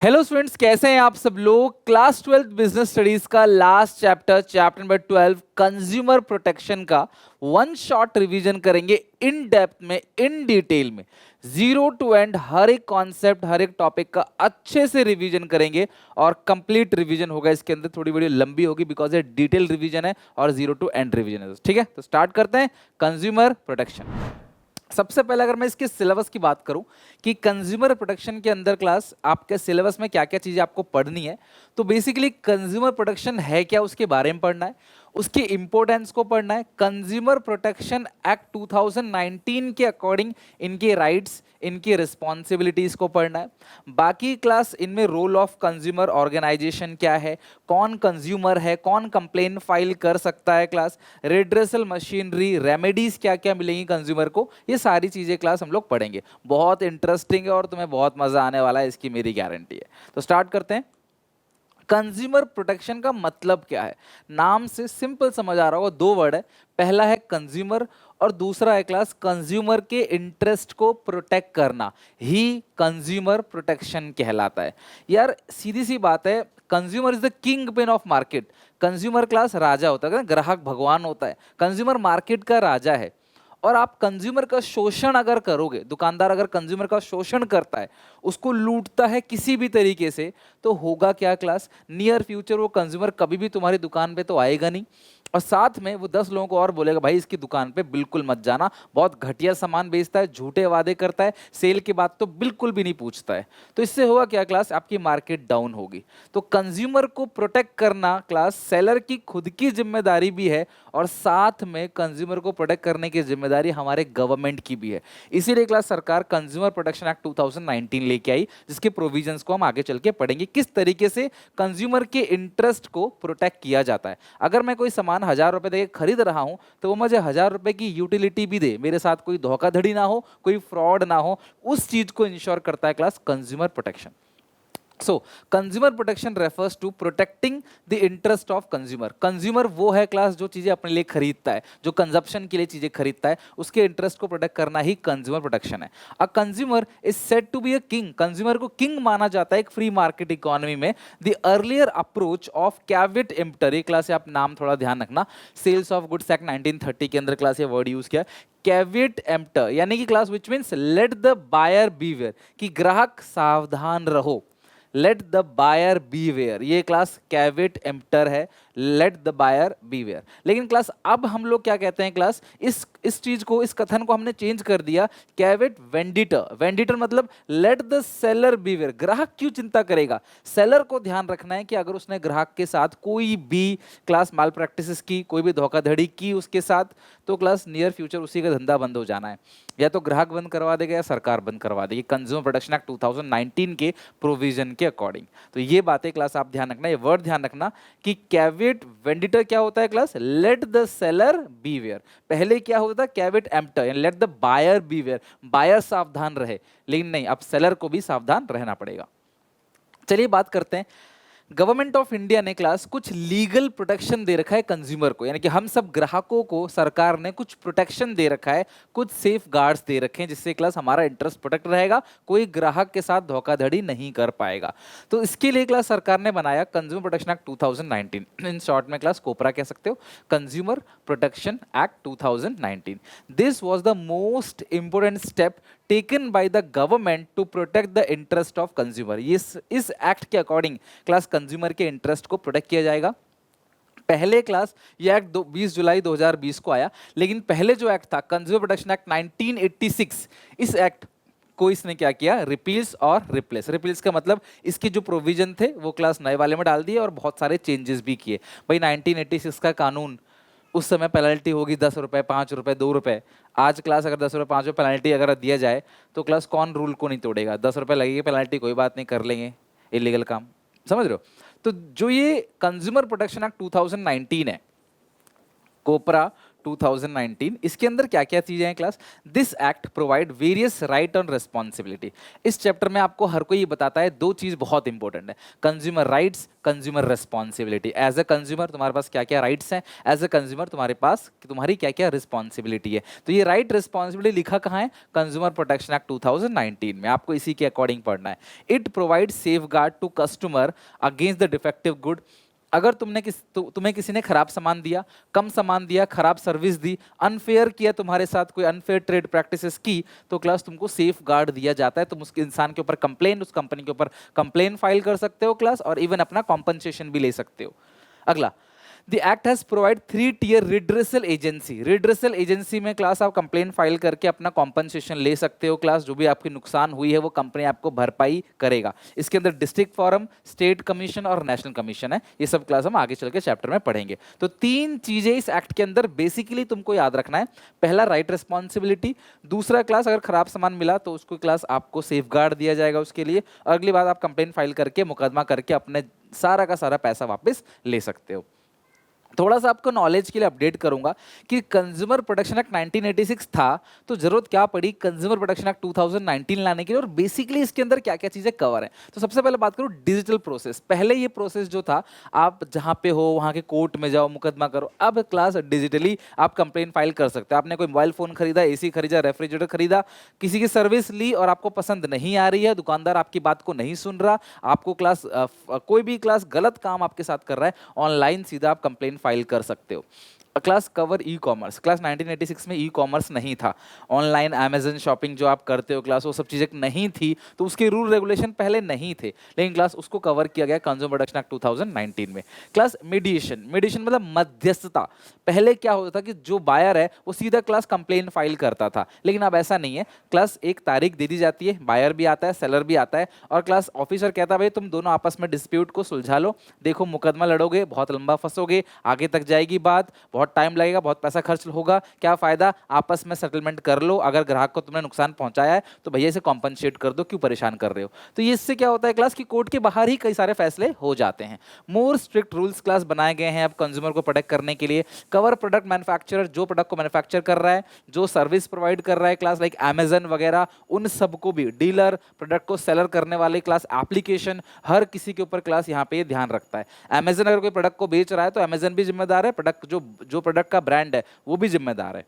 Hello students, कैसे हैं आप सब लोग। क्लास 12 बिजनेस स्टडीज का last chapter number 12 consumer protection का वन शॉट रिवीजन करेंगे इन डेप्थ में, इन डिटेल में, जीरो टू एंड हर एक कॉन्सेप्ट, हर एक टॉपिक का अच्छे से रिवीजन करेंगे और कंप्लीट रिवीजन होगा। इसके अंदर थोड़ी वीडियो लंबी होगी बिकॉज ये डिटेल रिवीजन है और जीरो टू एंड रिवीजन है। ठीक है, तो स्टार्ट करते हैं। Consumer protection. सबसे पहले अगर मैं इसके सिलेबस की बात करूं कि कंज्यूमर प्रोटेक्शन के अंदर क्लास आपके सिलेबस में क्या क्या चीजें आपको पढ़नी है, तो बेसिकली कंज्यूमर प्रोटेक्शन है क्या उसके बारे में पढ़ना है, उसकी इंपॉर्टेंस को पढ़ना है। कंज्यूमर प्रोटेक्शन एक्ट 2019 के अकॉर्डिंग इनके राइट्स, इनकी रिस्पॉन्सिबिलिटीज को पढ़ना है। बाकी क्लास इनमें रोल ऑफ कंज्यूमर ऑर्गेनाइजेशन क्या है, कौन कंज्यूमर है, कौन कंप्लेन फाइल कर सकता है, क्लास रेड्रेसल मशीनरी, रेमेडीज क्या क्या मिलेंगी कंज्यूमर को, ये सारी चीजें क्लास हम लोग पढ़ेंगे। बहुत इंटरेस्टिंग है और तुम्हें बहुत मजा आने वाला है, इसकी मेरी गारंटी है। तो स्टार्ट करते हैं। कंज्यूमर प्रोटेक्शन का मतलब क्या है, नाम से सिंपल समझ आ रहा होगा। दो वर्ड है, पहला है कंज्यूमर और दूसरा है क्लास कंज्यूमर के इंटरेस्ट को प्रोटेक्ट करना ही कंज्यूमर प्रोटेक्शन कहलाता है। यार सीधी सी बात है, consumer is the kingpin of market. Consumer class राजा होता है, ग्राहक भगवान होता है, कंज्यूमर मार्केट का राजा है। और आप कंज्यूमर का शोषण अगर करोगे, दुकानदार अगर कंज्यूमर का शोषण करता है, उसको लूटता है किसी भी तरीके से, तो होगा क्या क्लास, नियर फ्यूचर वो कंज्यूमर कभी भी तुम्हारी दुकान पे तो आएगा नहीं। और साथ में वो 10 लोगों को और बोलेगा भाई इसकी दुकान पे बिल्कुल मत जाना, बहुत घटिया सामान बेचता है, झूठे वादे करता है, सेल के बाद तो बिल्कुल भी नहीं पूछता है। तो इससे होगा क्या क्लास, आपकी मार्केट डाउन होगी। तो कंज्यूमर को प्रोटेक्ट करना क्लास सेलर की खुद की जिम्मेदारी भी है और साथ में कंज्यूमर को प्रोटेक्ट करने की जिम्मेदारी हमारे गवर्नमेंट की भी है। इसीलिए क्लास सरकार कंज्यूमर प्रोटेक्शन एक्ट 2019 लेके आई, जिसके प्रोविजंस को हम आगे चल के पढ़ेंगे किस तरीके से कंज्यूमर के इंटरेस्ट को प्रोटेक्ट किया जाता है। अगर मैं कोई सामान 1,000 रुपए देके खरीद रहा हूं तो वो मुझे 1,000 रुपए की यूटिलिटी भी दे, मेरे साथ कोई धोखाधड़ी ना हो, कोई फ्रॉड ना हो, उस चीज को इंश्योर करता है class consumer protection. So consumer protection refers to protecting the interest of consumer. Consumer वो है क्लास जो चीजें अपने लिए खरीदता है, जो कंजप्शन के लिए चीजें खरीदता है, उसके इंटरेस्ट को प्रोटेक्ट करना ही कंज्यूमर प्रोटेक्शन है। A consumer is said to be a king. Consumer को किंग माना जाता है एक फ्री मार्केट इकोनॉमी में। The earlier approach of caveat emptor, ये क्लास आप नाम थोड़ा ध्यान रखना, सेल्स ऑफ गुड्स एक्ट 1930 के अंदर क्लास ये वर्ड यूज किया, कैविट एम्प्टर, यानी कि class which means let the buyer beware, कि ग्राहक सावधान रहो। लेट द बायर बीवेयर, ये क्लास कैविट एम्प्टर है, लेट द बायर बीवेयर। लेकिन क्लास अब हम लोग क्या कहते हैं क्लास, इस चीज को, इस कथन को हमने चेंज कर दिया, कैविट वेंडिटर। वेंडिटर मतलब लेट द सेलर बीवेयर, ग्राहक क्यों चिंता करेगा, सेलर को ध्यान रखना है कि अगर उसने ग्राहक के साथ कोई भी क्लास माल प्रैक्टिसेस की, कोई भी धोखाधड़ी की उसके साथ, तो क्लास नियर फ्यूचर उसी का धंधा बंद हो जाना है, या तो ग्राहक बंद करवा देगा या सरकार बंद करवा देगी, कंज्यूमर प्रोटेक्शन एक्ट 2019 के प्रोविजन के अकॉर्डिंग। तो ये बातें क्लास आप ध्यान रखना, ये वर्ड ध्यान रखना कि कैविट वेंडिटर क्या होता है class, let the seller beware. पहले क्या होता था, कैविट एम्प्टर, यानी let the buyer beware, buyer सावधान रहे, लेकिन नहीं, अब सेलर को भी सावधान रहना पड़ेगा। चलिए बात करते हैं। गवर्नमेंट ऑफ इंडिया ने क्लास कुछ लीगल प्रोटेक्शन दे रखा है कंज्यूमर को, यानी कि हम सब ग्राहकों को सरकार ने कुछ प्रोटेक्शन दे रखा है, कुछ सेफ गार्ड्स दे रखे हैं, जिससे क्लास हमारा इंटरेस्ट प्रोटेक्ट रहेगा, कोई ग्राहक के साथ धोखाधड़ी नहीं कर पाएगा। तो इसके लिए क्लास सरकार ने बनाया consumer protection act 2019, in short में क्लास कोपरा कह सकते हो, consumer protection act 2019। This was the most important step taken by the government to protect the interest of consumer. इस एक्ट के अकॉर्डिंग क्लास कंज्यूमर के इंटरेस्ट को प्रोटेक्ट किया जाएगा। पहले क्लास ये एक्ट 20 जुलाई 2020 को आया, लेकिन पहले जो एक्ट था कंज्यूमर प्रोटेक्शन एक्ट 1986, इस एक्ट को इसने क्या किया, रिपील्स और रिप्लेस। रिपील्स का मतलब इसके जो प्रोविजन थे वो क्लास नए वाले में डाल दिए और बहुत सारे चेंजेस भी किए। भाई 1986 का कानून, उस समय पेनल्टी होगी 10 रुपए, 5 रुपए, 2 रुपए। आज क्लास अगर 10 रुपए 5 रुपए पेनल्टी अगर दिया जाए तो क्लास कौन रूल को नहीं तोड़ेगा, 10 रुपए लगेगी पेनल्टी, कोई बात नहीं, कर लेंगे इलीगल काम, समझ रहे हो। तो जो ये कंज्यूमर प्रोटेक्शन एक्ट 2019 है, कोपरा 2019, इसके अंदर क्या क्या चीजें हैं class? This act provide various right on responsibility. इस चैप्टर में आपको हर कोई ये बताता है दो चीज बहुत इंपॉर्टेंट है, consumer rights, consumer responsibility. As a consumer तुम्हारे पास क्या क्या राइट्स हैं, एज ए कंज्यूमर तुम्हारे पास तुम्हारी क्या क्या रिस्पॉन्सिबिलिटी है। तो ये राइट रिस्पॉन्सिबिलिटी लिखा कहाँ है? कंज्यूमर प्रोटेक्शन एक्ट 2019 में, आपको इसी के अकॉर्डिंग पढ़ना है। It provide safeguard to customer against the defective good. अगर तुम्हें किसी ने खराब सामान दिया, कम सामान दिया, खराब सर्विस दी, अनफेयर किया, तुम्हारे साथ कोई अनफेयर ट्रेड प्रैक्टिसेस की, तो क्लास तुमको सेफ गार्ड दिया जाता है। तुम उस इंसान के ऊपर कंप्लेन, उस कंपनी के ऊपर कंप्लेन फाइल कर सकते हो क्लास, और इवन अपना कॉम्पनसेशन भी ले सकते हो। अगला, the act has provide 3 tier redressal agency. Redressal agency में क्लास आप कंप्लेन फाइल करके अपना कॉम्पनसेशन ले सकते हो क्लास, जो भी आपकी नुकसान हुई है वो कंपनी आपको भरपाई करेगा। इसके अंदर डिस्ट्रिक्ट फोरम, स्टेट कमीशन और नेशनल कमीशन है। ये सब क्लास हम आगे चल के चैप्टर में पढ़ेंगे। तो 3 चीजें इस एक्ट के अंदर बेसिकली तुमको याद रखना है। पहला, राइट रिस्पॉन्सिबिलिटी। दूसरा क्लास, अगर खराब सामान मिला तो उसको क्लास आपको सेफ गार्ड दिया जाएगा उसके लिए। और अगली बात, आप कंप्लेन फाइल करके, मुकदमा करके अपने सारा का सारा पैसा वापस ले सकते हो। थोड़ा सा आपको नॉलेज के लिए अपडेट करूंगा कि कंज्यूमर प्रोटेक्शन एक्ट 1986 था, तो जरूरत क्या पड़ी कंज्यूमर प्रोटेक्शन एक्ट 2019 लाने के लिए, और बेसिकली इसके अंदर क्या क्या चीजें कवर हैं। तो सबसे पहले बात करूं डिजिटल प्रोसेस। पहले ये प्रोसेस जो था, आप जहां पे हो वहां के कोर्ट में जाओ, मुकदमा करो। अब क्लास डिजिटली आप कंप्लेन फाइल कर सकते हो। आपने कोई मोबाइल फोन खरीदा, एसी खरीदा, रेफ्रिजरेटर खरीदा, किसी की सर्विस ली और आपको पसंद नहीं आ रही है, दुकानदार आपकी बात को नहीं सुन रहा, आपको क्लास कोई भी क्लास गलत काम आपके साथ कर रहा है, ऑनलाइन सीधा आप कंप्लेन फाइल कर सकते हो। Class cover e commerce. Class 1986 में ई कॉमर्स नहीं था, ऑनलाइन अमेजन शॉपिंग जो आप करते हो क्लास, वो सब चीजें नहीं थी, तो उसके रूल रेगुलेशन पहले नहीं थे, लेकिन क्लास उसको कवर किया गया कंज्यूमर प्रोटेक्शन एक्ट 2019 में। Class mediation. मीडिएशन मतलब मध्यस्थता। पहले क्या होता था कि जो बायर है वो सीधा क्लास कंप्लेन फाइल करता था, लेकिन अब ऐसा नहीं है। क्लास एक तारीख दे दी जाती है, बायर भी आता है, सेलर भी आता है, और क्लास ऑफिसर कहता है भाई तुम दोनों आपस में डिस्प्यूट को सुलझा लो, देखो मुकदमा लड़ोगे, बहुत लंबा फंसोगे, आगे तक जाएगी बात, बहुत टाइम लगेगा, बहुत पैसा खर्च होगा, क्या फायदा, आपस में सेटलमेंट कर लो। अगर ग्राहक को तुमने नुकसान पहुंचाया है तो भैया इसे कॉम्पनसेट कर दो, क्यों परेशान कर रहे हो। तो ये इससे क्या होता है क्लास की कोर्ट के बाहर ही कई सारे फैसले हो जाते हैं। मोर स्ट्रिक्ट रूल्स क्लास बनाए गए हैं अब कंज्यूमर को प्रोटेक्ट करने के लिए। कवर प्रोडक्ट मैन्युफैक्चरर, जो प्रोडक्ट को मैन्युफैक्चर कर रहा है, जो सर्विस प्रोवाइड कर रहा है क्लास लाइक अमेजन वगैरह, उन सबको भी, डीलर, प्रोडक्ट को सेलर करने वाले क्लास, एप्लीकेशन, हर किसी के ऊपर क्लास यहाँ पे ध्यान रखता है। अमेजन अगर कोई प्रोडक्ट को बेच रहा है तो अमेजन भी जिम्मेदार है, प्रोडक्ट जो प्रोडक्ट का ब्रांड है वो भी जिम्मेदार है।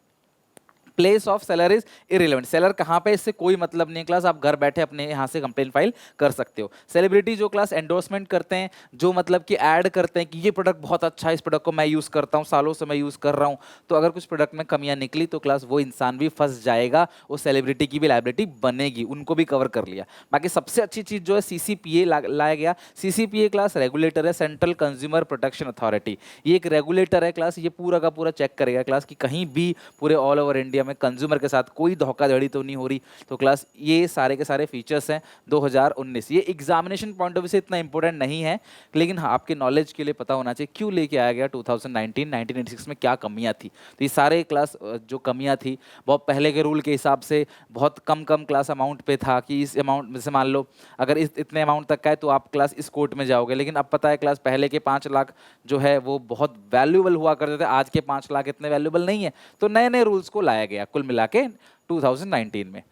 Place of seller is irrelevant. Seller कहां पे, इससे कोई मतलब नहीं क्लास, आप घर बैठे अपने यहां से कंप्लेन फाइल कर सकते हो। सेलिब्रिटी जो क्लास एंडोर्समेंट करते हैं, जो मतलब कि ऐड करते हैं कि ये प्रोडक्ट बहुत अच्छा है, इस प्रोडक्ट को मैं यूज करता हूं, सालों से मैं यूज कर रहा हूं, तो अगर कुछ प्रोडक्ट में कमियां निकली तो क्लास वो इंसान भी फंस जाएगा, वो सेलिब्रिटी की भी लायबिलिटी बनेगी, उनको भी कवर कर लिया। बाकी सबसे अच्छी चीज जो है सीसीपीए लाया गया। सीसीपीए क्लास रेगुलेटर है, सेंट्रल कंज्यूमर प्रोटेक्शन अथॉरिटी। ये एक रेगुलेटर है क्लास, ये पूरा का पूरा चेक करेगा क्लास कि कहीं भी पूरे ऑल ओवर इंडिया में कंज्यूमर के साथ कोई धोखाधड़ी तो नहीं हो रही। तो क्लास ये सारे के सारे फीचर्स हैं 2019। ये एग्जामिनेशन पॉइंट ऑफ व्यू से इतना इंपॉर्टेंट नहीं है, लेकिन हाँ आपके नॉलेज के लिए पता होना चाहिए क्यों लेके आया गया 1986 में, क्या कमियां थी। तो ये सारे क्लास जो कमियां थी, बहुत पहले के रूल के हिसाब से बहुत कम क्लास अमाउंट पे था कि इस अमाउंट से मान लो अगर इतने अमाउंट तक का है तो आप क्लास इस कोर्ट में जाओगे, लेकिन अब पता है क्लास पहले के 5 लाख जो है वो बहुत वैल्यूएबल हुआ करते थे, आज के 5 लाख इतने वैल्यूएबल नहीं है। तो नए नए रूल्स को लाया गया कुल मिला के 2019 में।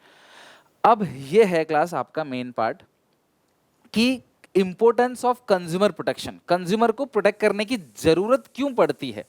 अब ये है क्लास आपका मेन पार्ट कि importance of consumer protection. Consumer को प्रोटेक्ट करने की जरूरत क्यों पड़ती है,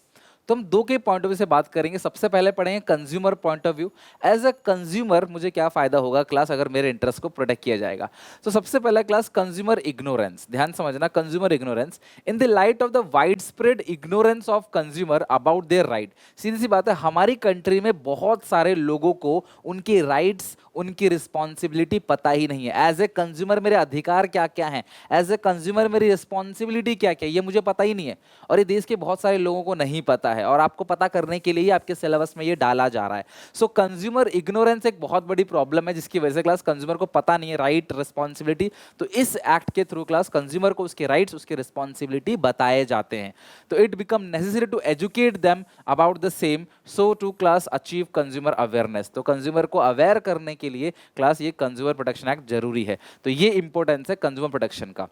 तो हम दो के पॉइंट ऑफ व्यू से बात करेंगे। सबसे पहले पढ़ेंगे consumer point of view. As a consumer मुझे क्या फायदा होगा क्लास अगर मेरे इंटरेस्ट को प्रोटेक्ट किया जाएगा। तो सबसे पहला क्लास कंज्यूमर इग्नोरेंस, ध्यान समझना, consumer ignorance. In the light of the widespread ignorance of consumer about their right. सीधी सी बात है, हमारी कंट्री में बहुत सारे लोगों को उनके राइट्स, उनकी रिस्पॉन्सिबिलिटी पता ही नहीं है। एज ए कंज्यूमर मेरे अधिकार क्या क्या हैं, एज ए कंज्यूमर मेरी रिस्पॉन्सिबिलिटी क्या क्या है, ये मुझे पता ही नहीं है, और ये देश के बहुत सारे लोगों को नहीं पता है, और आपको पता करने के लिए ही आपके सिलेबस में ये डाला जा रहा है। सो कंज्यूमर इग्नोरेंस एक बहुत बड़ी प्रॉब्लम है, जिसकी वजह से क्लास कंज्यूमर को पता नहीं है राइट, रिस्पॉन्सिबिलिटी। तो इस एक्ट के थ्रू क्लास कंज्यूमर को उसके राइट्स, उसकी रिस्पॉन्सिबिलिटी बताए जाते हैं। तो it become necessary to educate them about the same, so to class achieve consumer awareness. तो कंज्यूमर को अवेयर करने के लिए क्लास ये कंज्यूमर प्रोटेक्शन एक्ट जरूरी है। तो ये इंपॉर्टेंस है कंज्यूमर प्रोटेक्शन का।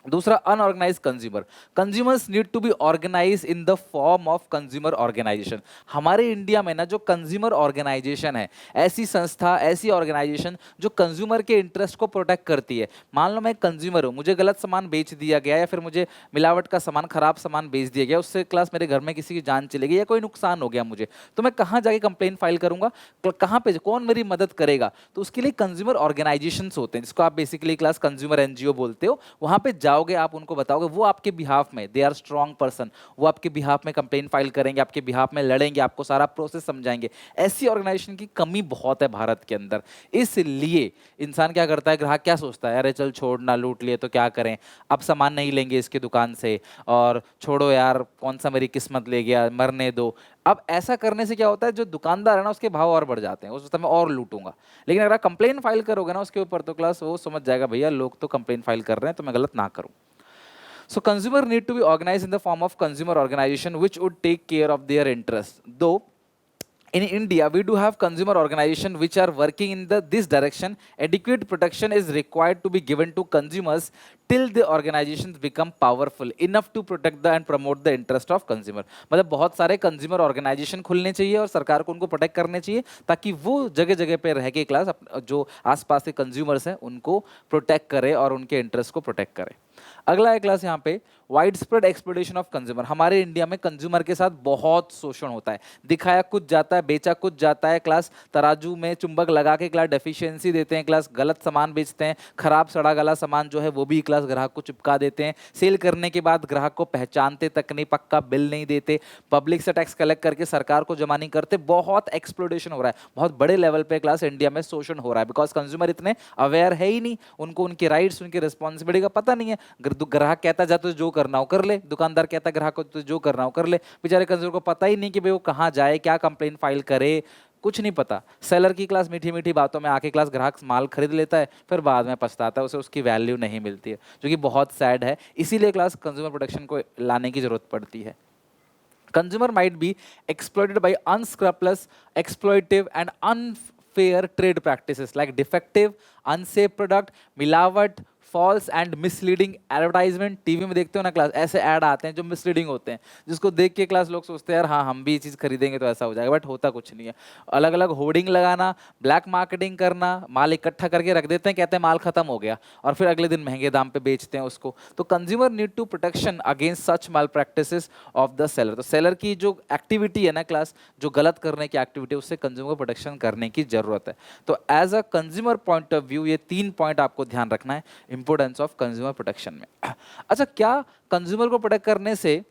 दूसरा unorganise consumer, consumers need to be organise in the form of consumer organisation. हमारे इंडिया में ना जो कंज्यूमर ऑर्गेनाइजेशन है, ऐसी संस्था, ऐसी ऑर्गेनाइजेशन जो कंज्यूमर के इंटरेस्ट को प्रोटेक्ट करती है। मान लो मैं कंज्यूमर हूँ, मुझे गलत सामान बेच दिया गया या फिर मुझे मिलावट का सामान, खराब सामान बेच दिया गया, उससे क्लास मेरे घर में किसी की जान चली गई या कोई नुकसान हो गया मुझे, तो मैं कहाँ जाके कंप्लेन फाइल करूंगा, कहाँ पे, कौन मेरी मदद करेगा? तो उसके लिए कंज्यूमर ऑर्गेनाइजेशंस होते हैं, जिसको आप बेसिकली क्लास कंज्यूमर एनजीओ बोलते हो। वहां पे जाओगे, आप उनको बताओगे, वो आपके बिहाफ में, दे आर स्ट्रॉन्ग पर्सन, वो आपके बिहाफ में कंप्लेन फाइल करेंगे, आपके बिहाफ में लड़ेंगे, आपको सारा प्रोसेस समझाएंगे। ऐसी ऑर्गेनाइजेशन की कमी बहुत है भारत के अंदर। इसलिए इंसान क्या करता है, ग्राहक क्या सोचता है, अरे चल छोड़ ना, लूट लिए तो क्या करें, अब सामान नहीं लेंगे इसकी दुकान से, और छोड़ो यार, कौन सा मेरी किस्मत ले गया, मरने दो। अब ऐसा करने से क्या होता है, जो दुकानदार है ना, उसके भाव और बढ़ जाते हैं, उस समय और लूटूंगा। लेकिन अगर आप कंप्लेन फाइल करोगे ना उसके ऊपर, तो क्लास वो समझ जाएगा, भैया लोग तो कंप्लेन फाइल कर रहे हैं, तो मैं गलत ना करूं। So consumer need to be organized in the form of consumer organization which would take care of their interests. Though in India we do have consumer organization which are working in this direction, adequate protection is required to be given to consumers till the organizations become powerful enough to protect the and promote the interest of consumer. मतलब बहुत सारे consumer organisation खुलने चाहिए और सरकार को उनको protect करने चाहिए, ताकि वो जगह जगह पे रह के क्लास जो आसपास के कंज्यूमर्स हैं उनको प्रोटेक्ट करे और उनके इंटरेस्ट को प्रोटेक्ट करे। अगला है क्लास यहाँ पे wide spread exploitation of consumer. हमारे इंडिया में कंज्यूमर के साथ बहुत शोषण होता है, दिखाया कुछ जाता है, बेचा कुछ जाता है, क्लास तराजू में चुंबक लगा के क्लास डेफिशिएंसी देते हैं, क्लास गलत सामान बेचते हैं, खराब सड़ा गला सामान जो है वो भी क्लास ग्राहक को चिपका देते हैं, सेल करने के बाद ग्राहक को पहचानते तक नहीं, पक्का बिल नहीं देते, पब्लिक से टैक्स कलेक्ट करके सरकार को जमा नहीं करते। बहुत एक्सप्लोइटेशन हो रहा है, बहुत बड़े लेवल पे क्लास इंडिया में शोषण हो रहा है, बिकॉज कंज्यूमर इतने अवेयर है ही नहीं, उनको उनके राइट्स, उनकी रिस्पॉन्सिबिलिटी का पता नहीं है। ग्राहक कहता जा तो जो करना हो कर ले, दुकानदार कहता ग्राहक को तो जो करना हो कर ले, बेचारे कंज्यूमर को पता ही नहीं कि भाई वो कहाँ जाए, क्या कंप्लेन फाइल करे, कुछ नहीं पता। सेलर की क्लास मीठी मीठी बातों में आके क्लास ग्राहक माल खरीद लेता है, फिर बाद में पछताता है, उसे उसकी वैल्यू नहीं मिलती है, जो कि बहुत सैड है। इसीलिए क्लास कंज्यूमर प्रोटेक्शन को लाने की जरूरत पड़ती है। Consumer might be exploited by unscrupulous, exploitative and unfair trade practices like defective, unsafe product, मिलावट, false and misleading advertisement. TV में देखते हो ना क्लास, ऐसे ऐड आते हैं जो मिसलीडिंग होते हैं, जिसको देख के क्लास लोग सोचते हैं यार हाँ हम भी ये चीज़ खरीदेंगे तो ऐसा हो जाएगा, बट होता कुछ नहीं है। अलग अलग होर्डिंग लगाना, ब्लैक मार्केटिंग करना, माल इकट्ठा करके रख देते हैं, कहते हैं माल खत्म हो गया, और फिर अगले दिन महंगे दाम पे बेचते हैं उसको। तो consumer need to protection against such malpractices of the seller. तो सेलर की जो एक्टिविटी है ना क्लास, जो गलत करने की एक्टिविटी, उससे कंज्यूमर प्रोटेक्शन करने की जरूरत है। तो as a consumer point of view ये 3 पॉइंट आपको ध्यान रखना है इंपोर्टेंस ऑफ कंज्यूमर प्रोटेक्शन में। अच्छा, क्या कंज्यूमर को प्रोटेक्ट करने से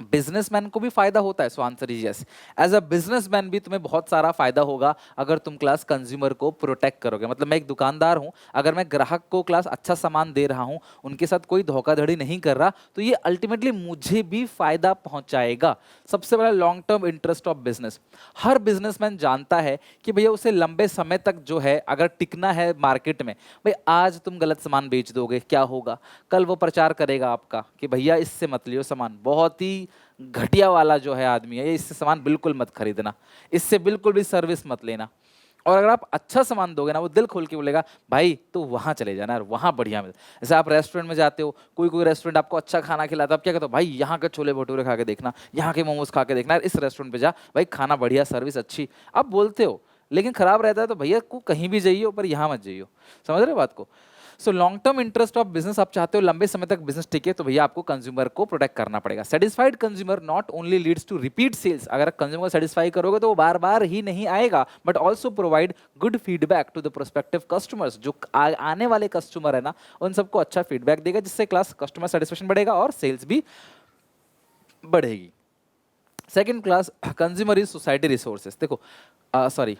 बिजनेसमैन को भी फायदा होता है? So answer is yes. As a businessman भी तुम्हें बहुत सारा फायदा होगा अगर तुम क्लास कंज्यूमर को प्रोटेक्ट करोगे। मतलब मैं एक दुकानदार हूं, अगर मैं ग्राहक को क्लास अच्छा सामान दे रहा हूं, उनके साथ कोई धोखाधड़ी नहीं कर रहा, तो ये अल्टीमेटली मुझे भी फायदा पहुंचाएगा। सबसे बड़ा long term interest of business. Her businessman जानता है कि भैया उसे लंबे समय तक जो है अगर टिकना है मार्केट में, भाई आज तुम गलत सामान बेच दोगे, क्या होगा? कल वो प्रचार करेगा आपका कि भैया इससे मत लियो सामान, बहुत ही घटिया वाला जो है आदमी है, इससे सामान बिल्कुल मत खरीदना, इससे बिल्कुल भी सर्विस मत लेना। और अगर आप अच्छा सामान दोगे ना, वो दिल खोल के बोलेगा भाई तो वहाँ चले जाना यार, वहाँ बढ़िया मिलता। जैसे आप रेस्टोरेंट में जाते हो, कोई कोई रेस्टोरेंट आपको अच्छा खाना खिलाता है, आप क्या कहते हो, भाई यहाँ के छोले भटूरे खा के देखना, यहाँ के मोमोज खा के देखना यार, इस रेस्टोरेंट पे जा भाई, खाना बढ़िया, सर्विस अच्छी, आप बोलते हो। लेकिन खराब रहता है तो भैया को कहीं भी जाइए, पर यहाँ मत जाइए। समझ रहे बात को? So long term interest of business, आप चाहते हो लंबे समय तक बिजनेस टिके, तो भैया आपको कंज्यूमर को प्रोटेक्ट करना पड़ेगा। Satisfied consumer not only leads to repeat sales. अगर कंज्यूमर सेटिस्फाई करोगे तो वो बार बार ही नहीं आएगा, but also provide good feedback to the prospective customers. जो आने वाले कस्टमर है ना, उन सबको अच्छा फीडबैक देगा, जिससे क्लास कस्टमर सेटिस्फेक्शन बढ़ेगा और सेल्स भी बढ़ेगी। Second class consumer is society resources. देखो sorry,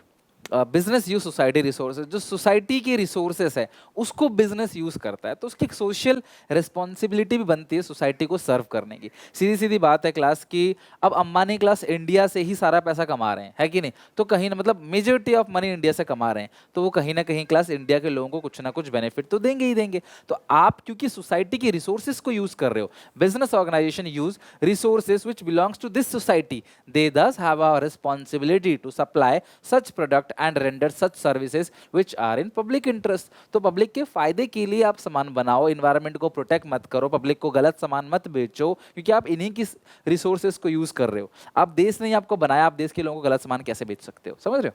business use society resources. जो सोसाइटी के रिसोर्सेस है उसको बिजनेस यूज करता है, तो उसकी एक सोशल रिस्पॉन्सिबिलिटी भी बनती है सोसाइटी को सर्व करने की। सीधी सीधी बात है क्लास की, अब अंबानी क्लास इंडिया से ही सारा पैसा कमा रहे हैं, है कि नहीं? तो कहीं ना, मतलब मेजोरिटी ऑफ मनी इंडिया से कमा रहे हैं, तो वो कहीं ना कहीं क्लास इंडिया के लोगों को कुछ ना कुछ बेनिफिट तो देंगे ही देंगे। तो आप क्योंकि सोसाइटी की रिसोर्सेज को यूज कर रहे हो, business organisation use resources which belongs to this society, they thus have a responsibility to supply such product and render such services which are in public interest. तो पब्लिक के फायदे के लिए आप सामान बनाओ, इन्वायरमेंट को प्रोटेक्ट मत करो, पब्लिक को गलत सामान मत बेचो, क्योंकि आप इन्हीं की रिसोर्सेज को यूज कर रहे हो। आप देश ने आपको बनाया, आप देश के लोगों को गलत सामान कैसे बेच सकते हो, समझ रहे हो।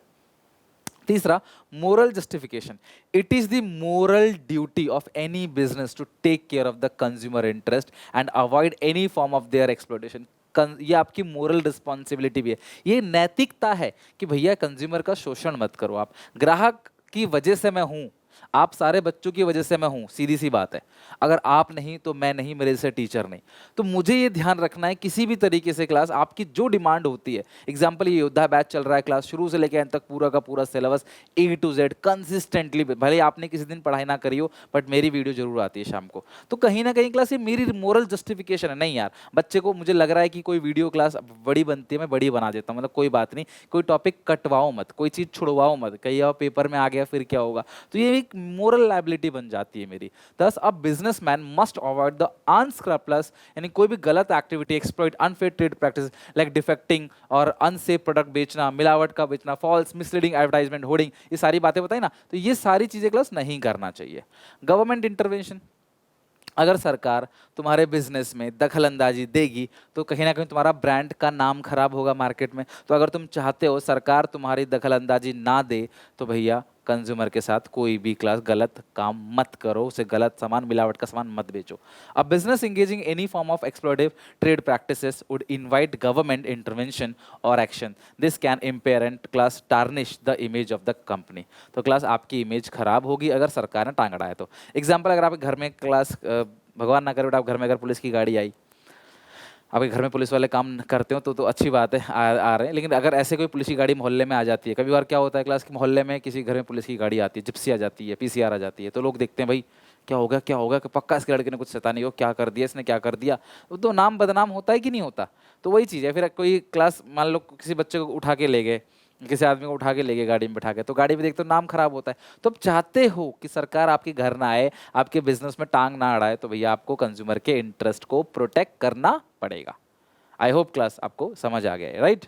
तीसरा, moral justification. It is the moral duty of any business to take care of the consumer interest and avoid any form of their exploitation. ये आपकी मोरल रिस्पॉन्सिबिलिटी भी है, ये नैतिकता है कि भैया कंज्यूमर का शोषण मत करो। आप ग्राहक की वजह से मैं हूं, आप सारे बच्चों की वजह से मैं हूं, सीधी सी बात है। अगर आप नहीं तो मैं नहीं, मेरे से टीचर नहीं। तो मुझे ये ध्यान रखना है किसी भी तरीके से क्लास आपकी जो डिमांड होती है, एग्जांपल ये योद्धा बैच चल रहा है, क्लास शुरू से लेकर अंत तक पूरा का पूरा syllabus A to Z consistently, भले आपने किसी दिन पढ़ाई ना करी हो बट मेरी वीडियो जरूर आती है शाम को। तो कहीं ना कहीं क्लास ये मेरी मोरल जस्टिफिकेशन है। नहीं यार, बच्चे को मुझे लग रहा है कि कोई वीडियो क्लास बड़ी बनती है, मैं बड़ी बना देता हूँ, मतलब कोई बात नहीं, कोई टॉपिक कटवाओ मत, कोई चीज़ छुड़वाओ मत, कहीं और पेपर में आ गया फिर क्या होगा। तो ये एक मोरल लायबिलिटी बन जाती है मेरी। Thus, a businessman must avoid the unscrupulous, यानी कोई भी गलत activity, exploit, unfair trade practice like defecting और अनसेफ प्रोडक्ट बेचना, मिलावट का बेचना, फॉल्स मिसलीडिंग एडवर्टाइजमेंट, होर्डिंग, ये सारी बातें बताई ना, तो ये सारी चीजें क्लास नहीं करना चाहिए। गवर्नमेंट इंटरवेंशन, अगर सरकार तुम्हारे बिजनेस में दखल अंदाजी देगी तो कहीं ना कहीं तुम्हारा ब्रांड का नाम खराब होगा मार्केट में। तो अगर तुम चाहते हो सरकार तुम्हारी दखल अंदाजी ना दे तो भैया कंज्यूमर के साथ कोई भी क्लास गलत काम मत करो, उसे गलत सामान, मिलावट का सामान मत बेचो। A business engaging any form of exploitative trade practices would invite government intervention और action. This can impair and class tarnish the image of the company. तो क्लास आपकी इमेज खराब होगी अगर सरकार ने टांग अड़ाया तो। एग्जाम्पल, अगर आपके घर में क्लास भगवान ना करे बेटा, आप घर में अगर पुलिस की गाड़ी आई, आपके घर में पुलिस वाले काम करते हो तो अच्छी बात है, आ रहे हैं, लेकिन अगर ऐसे कोई पुलिस की गाड़ी मोहल्ले में आ जाती है, कभी बार क्या होता है क्लास के मोहल्ले में किसी घर में पुलिस की गाड़ी आती है, जिप्सी आ जाती है, PCR आ जाती है, तो लोग देखते हैं भाई क्या होगा क्या होगा, कि पक्का इसके लड़के ने कुछ शैतानी हो, क्या कर दिया इसने, क्या कर दिया। तो नाम बदनाम होता है कि नहीं होता। तो वही चीज़ है। फिर कोई क्लास मान लो किसी बच्चे को उठा के ले गए, किसी आदमी को उठा के ले गए गाड़ी में बैठा के, तो गाड़ी में देखते हो नाम खराब होता है। तो अब चाहते हो कि सरकार आपके घर ना आए, आपके बिजनेस में टांग ना अड़ाए, तो भैया आपको कंज्यूमर के इंटरेस्ट को प्रोटेक्ट करना पड़ेगा। आई होप क्लास आपको समझ आ गया है, right.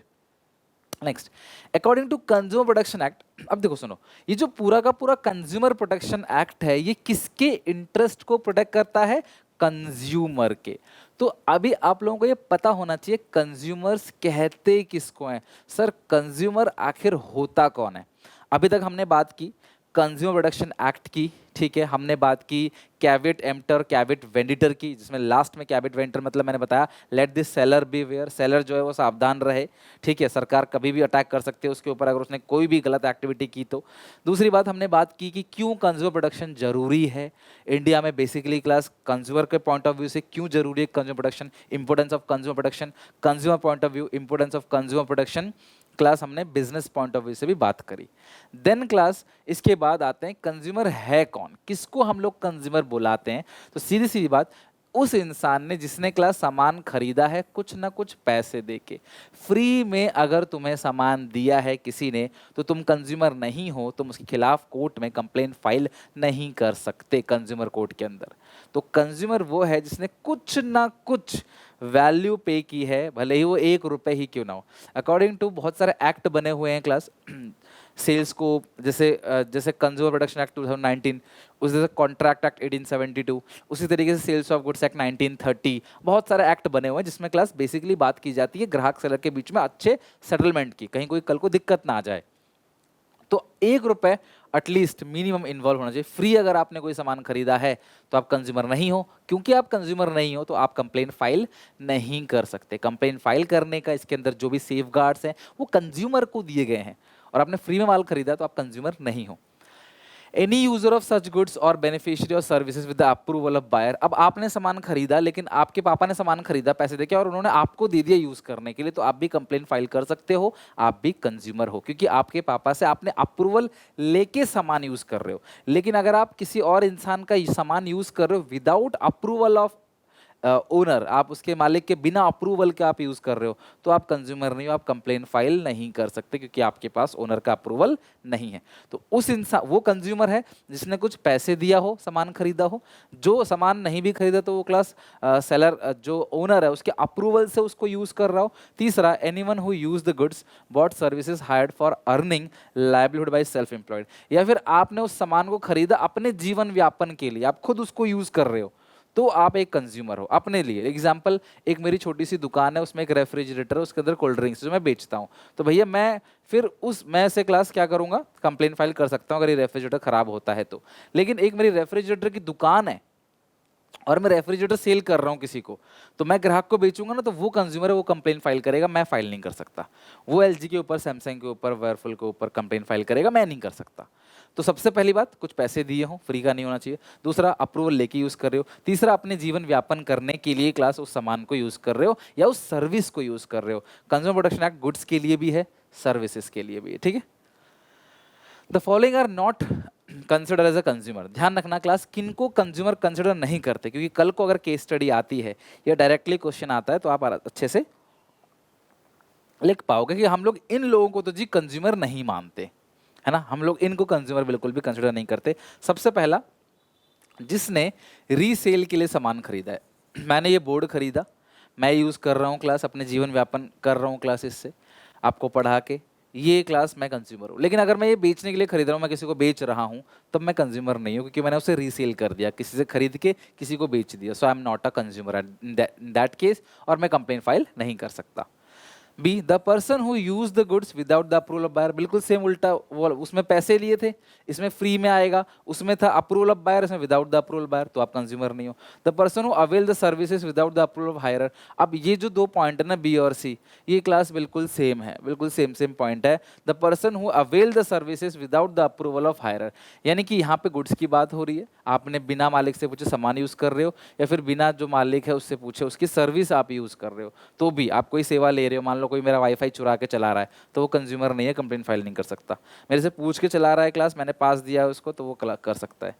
Next, according to consumer protection act, अब देखो सुनो, ये जो पूरा का पूरा कंज्यूमर प्रोटेक्शन एक्ट है, ये किसके इंटरेस्ट को प्रोटेक्ट करता है? कंज्यूमर के। तो अभी आप लोगों को ये पता होना चाहिए कंज्यूमर्स कहते किसको हैं। सर कंज्यूमर आखिर होता कौन है? अभी तक हमने बात की कंज्यूमर प्रोटेक्शन एक्ट की, ठीक है, हमने बात की कैवेट एम्प्टर, कैवेट वेंडिटर की, जिसमें लास्ट में कैवेट वेंडर मतलब मैंने बताया let this seller beware, seller जो है वो सावधान रहे, ठीक है, सरकार कभी भी अटैक कर सकती है उसके ऊपर अगर उसने कोई भी गलत एक्टिविटी की तो। दूसरी बात हमने बात की कि क्यों कंज्यूमर प्रोटेक्शन जरूरी है इंडिया में, बेसिकली क्लास कंज्यूमर के पॉइंट ऑफ व्यू से क्यों जरूरी है consumer protection, importance of consumer protection, consumer point of view, importance of consumer protection, class हमने बिजनेस पॉइंट ऑफ व्यू से भी बात करी। देन क्लास इसके बाद आते हैं कंज्यूमर है कौन, किसको हम लोग कंज्यूमर बुलाते हैं। तो सीधी सीधी बात, उस इंसान ने जिसने क्लास सामान खरीदा है कुछ ना कुछ पैसे देके, फ्री में अगर तुम्हें सामान दिया है किसी ने तो तुम कंज्यूमर नहीं हो, तुम उसके खिलाफ कोर्ट में कंप्लेंट फाइल नहीं कर सकते कंज्यूमर कोर्ट के अंदर। तो कंज्यूमर वो है जिसने कुछ ना कुछ वैल्यू पे की है, भले ही वो 1 रुपए ही क्यों ना हो। अकॉर्डिंग टू बहुत सारे एक्ट बने हुए हैं क्लास सेल्स को, जैसे कंज्यूमर प्रोटेक्शन एक्ट 2019, उसी तरह कॉन्ट्रैक्ट एक्ट 1872, उसी तरीके से सेल्स ऑफ गुड्स एक्ट 1930, बहुत सारे एक्ट बने हुए हैं जिसमें क्लास बेसिकली बात की जाती है ग्राहक सेलर के बीच में अच्छे सेटलमेंट की, कहीं कोई कल को दिक्कत ना आ जाए। तो 1 रुपए एटलीस्ट मिनिमम इन्वॉल्व होना चाहिए। फ्री अगर आपने कोई सामान खरीदा है तो आप कंज्यूमर नहीं हो, क्योंकि आप कंज्यूमर नहीं हो तो आप कंप्लेंट फाइल नहीं कर सकते। कंप्लेंट फाइल करने का इसके अंदर जो भी सेफगार्ड्स हैं वो कंज्यूमर को दिए गए हैं, और आपने फ्री में माल खरीदा तो आप कंज्यूमर नहीं हो। Any user of such goods और beneficiary of services with the approval of buyer. अब आपने सामान खरीदा, लेकिन आपके पापा ने सामान खरीदा पैसे देके और उन्होंने आपको दे दिया यूज करने के लिए, तो आप भी कंप्लेंट फाइल कर सकते हो, आप भी कंज्यूमर हो, क्योंकि आपके पापा से आपने अप्रूवल लेके सामान यूज कर रहे हो। लेकिन अगर आप किसी और इंसान का सामान यूज कर रहे हो विदाउट अप्रूवल ऑफ ओनर, आप उसके मालिक के बिना अप्रूवल के आप यूज कर रहे हो, तो आप कंज्यूमर नहीं हो, आप कंप्लेन फाइल नहीं कर सकते क्योंकि आपके पास ओनर का अप्रूवल नहीं है। तो उस इंसान, वो कंज्यूमर है जिसने कुछ पैसे दिया हो, सामान खरीदा हो। जो सामान नहीं भी खरीदा तो वो क्लास सेलर, जो ओनर है उसके अप्रूवल से उसको यूज कर रहा हो। तीसरा, anyone who use the goods bought services hired for earning livelihood by self employed, या फिर आपने उस सामान को खरीदा अपने जीवन व्यापन के लिए, आप खुद उसको यूज कर रहे हो, तो आप एक कंज्यूमर हो अपने लिए। एग्जाम्पल, एक मेरी छोटी सी दुकान है, उसमें एक रेफ्रिजरेटर है, उसके अंदर कोल्ड ड्रिंक्स जो मैं बेचता हूँ, तो भैया मैं फिर मैं से क्लास क्या करूंगा, कंप्लेन फाइल कर सकता हूँ अगर ये रेफ्रिजरेटर खराब होता है तो। लेकिन एक मेरी रेफ्रिजरेटर की दुकान है और मैं रेफ्रिजरेटर सेल कर रहा हूँ किसी को, तो मैं ग्राहक को बेचूंगा ना, तो वो कंज्यूमर है, वो कंप्लेन फाइल करेगा, मैं फाइल नहीं कर सकता। वो एलजी के ऊपर, सैमसंग के ऊपर, वर्लपूल के ऊपर कंप्लेन फाइल करेगा, मैं नहीं कर सकता। तो सबसे पहली बात, कुछ पैसे दिए हो, फ्री का नहीं होना चाहिए। दूसरा, अप्रूवल लेके यूज कर रहे हो। तीसरा, अपने जीवन व्यापन करने के लिए क्लास उस सामान को यूज कर रहे हो या उस सर्विस को यूज कर रहे हो। कंज्यूमर प्रोटेक्शन एक्ट गुड्स के लिए भी है, सर्विसेज के लिए भी है, ठीक है। The following are not consider as a consumer. ध्यान रखना क्लास, किनको कंज्यूमर कंसिडर नहीं करते, क्योंकि कल को अगर केस स्टडी आती है या डायरेक्टली क्वेश्चन आता है तो आप अच्छे से लिख पाओगे कि हम लोग इन लोगों को तो जी कंज्यूमर नहीं मानते, है ना, हम लोग इनको कंज्यूमर बिल्कुल भी कंसिडर नहीं करते। सबसे पहला, जिसने रीसेल के लिए सामान खरीदा है। मैंने ये बोर्ड खरीदा, मैं यूज कर रहा हूँ क्लास, अपने जीवन व्यापन कर रहा हूँ क्लास इससे, आपको पढ़ा के, ये क्लास मैं कंज्यूमर हूँ। लेकिन अगर मैं ये बेचने के लिए खरीद रहा हूँ, मैं किसी को बेच रहा हूँ, तब मैं कंज्यूमर नहीं हूँ, क्योंकि मैंने उसे रीसेल कर दिया, किसी से खरीद के किसी को बेच दिया। So I am not a consumer in that case, और मैं कंप्लेन फाइल नहीं कर सकता। B, the person who use the goods without the approval of buyer. बिल्कुल सेम उल्टा, वो उसमें पैसे लिए थे, इसमें फ्री में आएगा, उसमें था अप्रूवल ऑफ बायर, इसमें विदाउट द अप्रूवल बायर, तो आप कंज्यूमर नहीं हो। The person who avail the services without the approval of hirer. अब ये जो दो पॉइंट है ना, बी और सी, ये क्लास बिल्कुल सेम है, बिल्कुल सेम पॉइंट है। The person who avail the services without the approval of hirer, यानी कि यहाँ पे गुड्स की बात हो रही है, आपने बिना मालिक से पूछे सामान यूज कर रहे हो, या फिर बिना जो मालिक है उससे पूछे उसकी सर्विस आप यूज कर रहे हो, तो भी आप कोई सेवा ले रहे हो। मान लो कोई मेरा वाईफाई चुरा के चला रहा है, तो वो कंज्यूमर नहीं है, कंप्लेन फाइल नहीं कर सकता। मेरे से पूछ के चला रहा है क्लास, मैंने पास दिया है उसको, तो वो कर सकता है।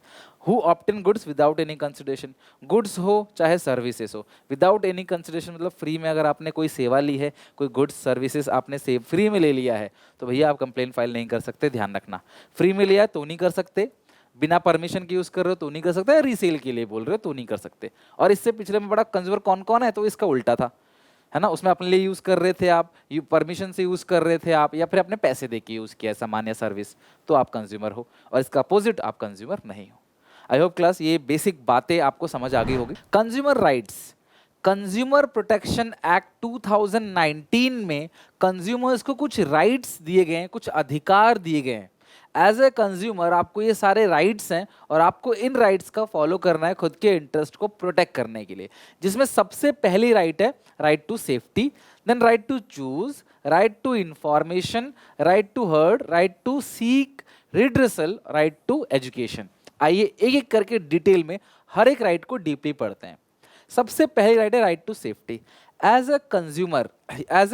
Who obtain goods without any consideration, goods हो चाहे सर्विसेज हो, विदाउट एनी कंसिडरेशन मतलब फ्री में अगर आपने कोई सेवा ली है, कोई गुड्स सर्विसेज आपने फ्री में ले लिया है, तो भैया आप कंप्लेन फाइल नहीं कर सकते। ध्यान रखना, फ्री में लिया तो नहीं कर सकते, बिना परमिशन के यूज कर रहे हो तो नहीं कर सकते, रीसेल के लिए बोल रहे हो तो नहीं कर सकते। और इससे पिछले में बड़ा कंज्यूमर कौन कौन है, तो इसका उल्टा था, है ना, उसमें अपने लिए यूज कर रहे थे आप, परमिशन से यूज कर रहे थे आप, या फिर अपने पैसे दे के यूज किया सामान या सर्विस, तो आप कंज्यूमर हो। और इसका अपोजिट, आप कंज्यूमर नहीं हो। आई होप क्लास ये बेसिक बातें आपको समझ आ गई होगी। Consumer rights, consumer protection act 2019 में कंज्यूमर्स को कुछ राइट्स दिए गए हैं, कुछ अधिकार दिए गए हैं। एज ए कंज्यूमर आपको ये सारे राइट्स हैं और आपको इन राइट्स का फॉलो करना है खुद के इंटरेस्ट को प्रोटेक्ट करने के लिए, जिसमें सबसे पहली राइट है right to safety, then right to choose, right to information, right to heard, right to seek redressal, right to education. आइए एक एक करके डिटेल में हर एक राइट को डीपली पढ़ते हैं। सबसे पहली राइट है right to safety. As a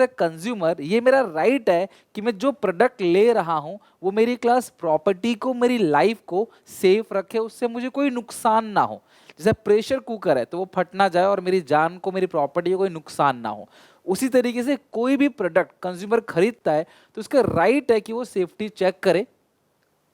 consumer ये मेरा राइट है कि मैं जो प्रोडक्ट ले रहा हूं वो मेरी क्लास प्रॉपर्टी को, मेरी लाइफ को सेफ रखे, उससे मुझे कोई नुकसान ना हो। जैसे प्रेशर कुकर है तो वो फट ना जाए और मेरी जान को, मेरी प्रॉपर्टी को कोई नुकसान ना हो। उसी तरीके से कोई भी प्रोडक्ट कंज्यूमर खरीदता है तो उसका राइट है कि वो सेफ्टी चेक करे,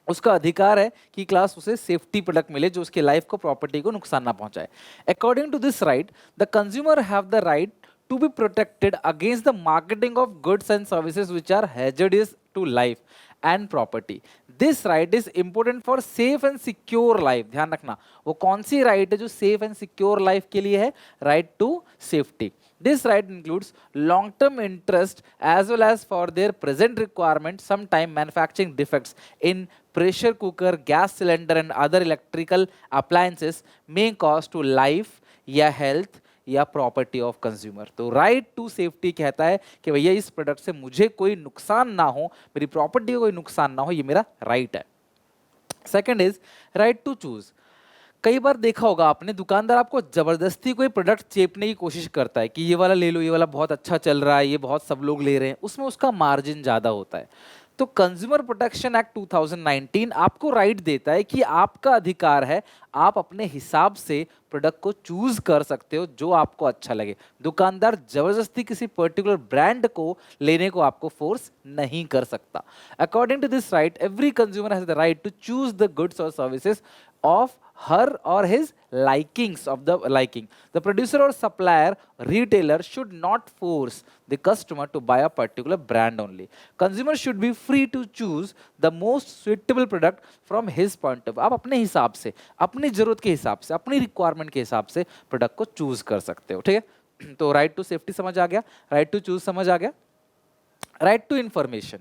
उसका अधिकार है कि क्लास उसे सेफ्टी प्रोडक्ट मिले जो उसके लाइफ को, प्रॉपर्टी को नुकसान ना पहुंचाए। According to this right the consumer have the right to be protected against the marketing of goods and services which are hazardous to life and property. This right is important for safe and secure life. ध्यान रखना, वो कौन सी right है जो safe and secure life के लिए है? Right to safety. This right includes long-term interest as well as for their present requirement. Sometime manufacturing defects in pressure cooker, gas cylinder and other electrical appliances may cause to life या health या property of consumer. तो right to safety कहता है कि भैया इस product से मुझे कोई नुकसान ना हो, मेरी प्रॉपर्टी को कोई नुकसान ना हो, ये मेरा राइट है. Second is right to choose. कई बार देखा होगा आपने, दुकानदार आपको जबरदस्ती कोई प्रोडक्ट चेपने की कोशिश करता है कि ये वाला ले लो, ये वाला बहुत अच्छा चल रहा है, ये बहुत सब लोग ले रहे हैं, उसमें उसका मार्जिन ज़्यादा होता है. तो कंज्यूमर प्रोटेक्शन एक्ट 2019 आपको राइट देता है कि आपका अधिकार है, आप अपने हिसाब से प्रोडक्ट को चूज कर सकते हो जो आपको अच्छा लगे। दुकानदार जबरदस्ती किसी पर्टिकुलर ब्रांड को लेने को आपको फोर्स नहीं कर सकता। According to this right, every consumer has the right to choose the goods और services of her or his likings of the liking. The producer or supplier, retailer should not force the customer to buy a particular brand only. Consumer should be free to choose the most suitable product from his point of view. आप अपने हिसाब से, अपनी जरूरत के हिसाब से, अपनी रिक्वायरमेंट के हिसाब से प्रोडक्ट को चूज कर सकते हो, ठीक है। तो राइट टू सेफ्टी समझ आ गया, राइट टू चूज समझ आ गया। राइट टू इंफॉर्मेशन,